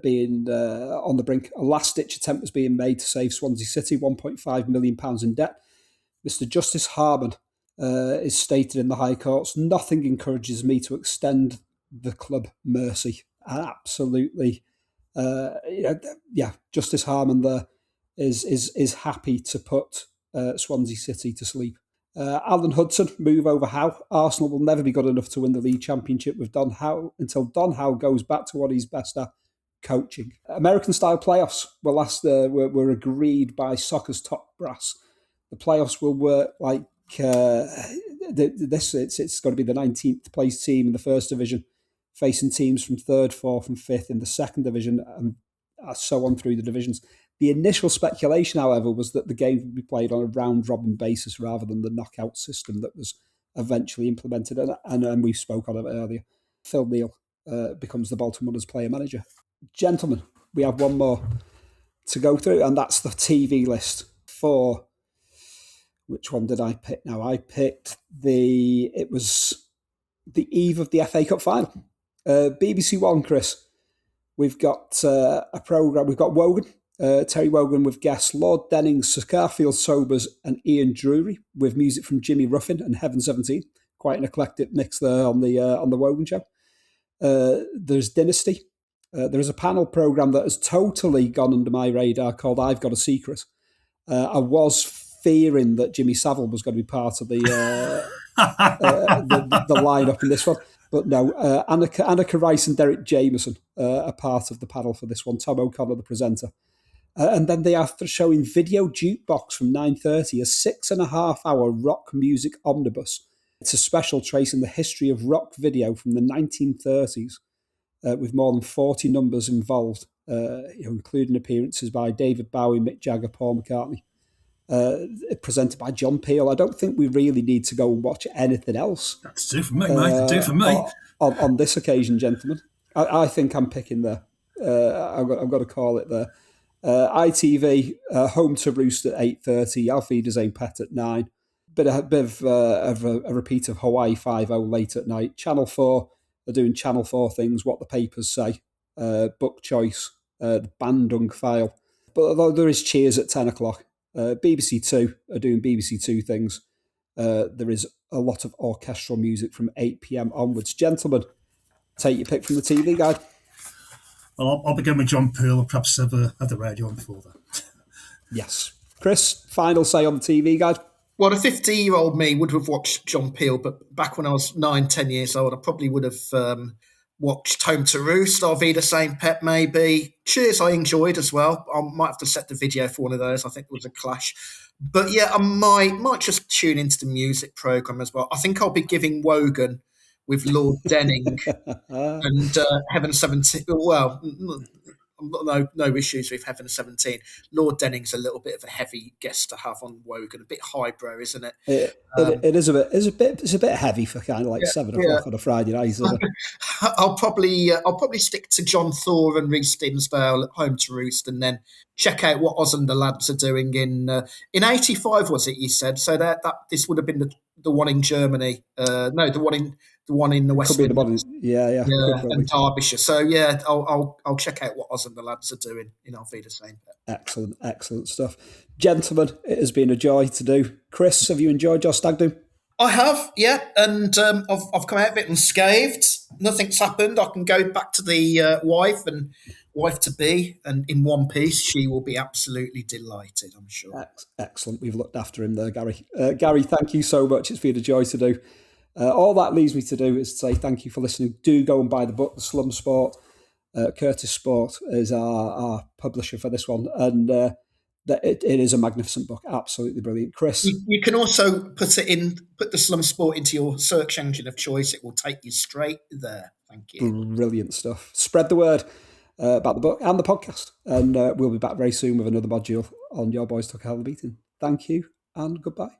being on the brink. A last-ditch attempt was being made to save Swansea City, £1.5 million in debt. Mr. Justice Harman is stated in the High Courts, nothing encourages me to extend the club mercy. Absolutely. Justice Harman there is happy to put Swansea City to sleep. Alan Hudson, move over Howe. Arsenal will never be good enough to win the league championship with Don Howe until Don Howe goes back to what he's best at, coaching. American-style playoffs were agreed by soccer's top brass. The playoffs will work like this. It's going to be the 19th place team in the first division facing teams from 3rd, 4th and 5th in the second division, and so on through the divisions. The initial speculation, however, was that the game would be played on a round-robin basis rather than the knockout system that was eventually implemented, and we spoke on it earlier. Phil Neal becomes the Bolton Wanderers player manager. Gentlemen, we have one more to go through, and that's the TV list for... Which one did I pick now? I picked it was the eve of the FA Cup final. BBC One, Chris. We've got a programme. We've got Wogan, Terry Wogan with guests Lord Dennings, Sir Garfield Sobers and Ian Drury with music from Jimmy Ruffin and Heaven 17. Quite an eclectic mix there on the Wogan show. There's Dynasty. There is a panel programme that has totally gone under my radar called I've Got a Secret. I was fearing that Jimmy Savile was going to be part of the lineup in this one. But no, Annika Rice and Derek Jameson are part of the panel for this one. Tom O'Connor, the presenter. And then they are showing Video Jukebox from 9:30, a 6.5-hour rock music omnibus. It's a special tracing the history of rock video from the 1930s with more than 40 numbers involved, including appearances by David Bowie, Mick Jagger, Paul McCartney. Presented by John Peel. I don't think we really need to go and watch anything else. That's do for me, mate. Do for me. On this occasion, gentlemen. I think I'm picking there. I've got to call it there. ITV, Home to Roost at 8:30, Auf Wiedersehen Pet at 9. Bit of a repeat of Hawaii 5-0 late at night. Channel 4 are doing Channel 4 things, what the papers say. Book choice, the Bandung file. But there is Cheers at 10 o'clock. BBC Two are doing BBC Two things. There is a lot of orchestral music from 8 p.m. onwards. Gentlemen, take your pick from the TV guide. Well, I'll begin with John Peel and perhaps have the radio on before that. Yes. Chris, final say on the TV guide? Well, a 50-year-old me would have watched John Peel, but back when I was 9, 10 years old, I probably would have watched Home to Roost, Auf Wiedersehen Pet maybe. Cheers, I enjoyed as well. I might have to set the video for one of those. I think it was a clash. But yeah, I might just tune into the music programme as well. I think I'll be giving Wogan with Lord Denning and Heaven 17. Well, no issues with Heaven 17. Lord Denning's a little bit of a heavy guest to have on Wogan, a bit highbrow, isn't it? It is a bit. It's a bit heavy for kind of like 7 o'clock on a Friday night. Isn't it? I'll probably stick to John Thor and Reece Dinsdale at Home to Roost, and then check out what Oz and the lads are doing in 85. Was it you said? So that this would have been the one in Germany. No, the one in the West. Could be the one. Yeah, and Derbyshire. So yeah, I'll check out what Oz and the lads are doing in Auf Wiedersehen. Excellent stuff, gentlemen. It has been a joy to do. Chris, have you enjoyed your stag do? I have, yeah, and I've come out of it unscathed. Nothing's happened. I can go back to the wife to be, and in one piece, she will be absolutely delighted, I'm sure. Excellent. We've looked after him there, Gary. Gary, thank you so much. It's been a joy to do. All that leaves me to do is to say thank you for listening. Do go and buy the book, The Slum Sport. Curtis Sport is our publisher for this one, and it is a magnificent book, absolutely brilliant. Chris, you can also put the Slum Sport into your search engine of choice. It will take you straight there. Thank you. Brilliant stuff. Spread the word about the book and the podcast, and we'll be back very soon with another module on Your Boys Took a Hell of a Beating. Thank you and goodbye.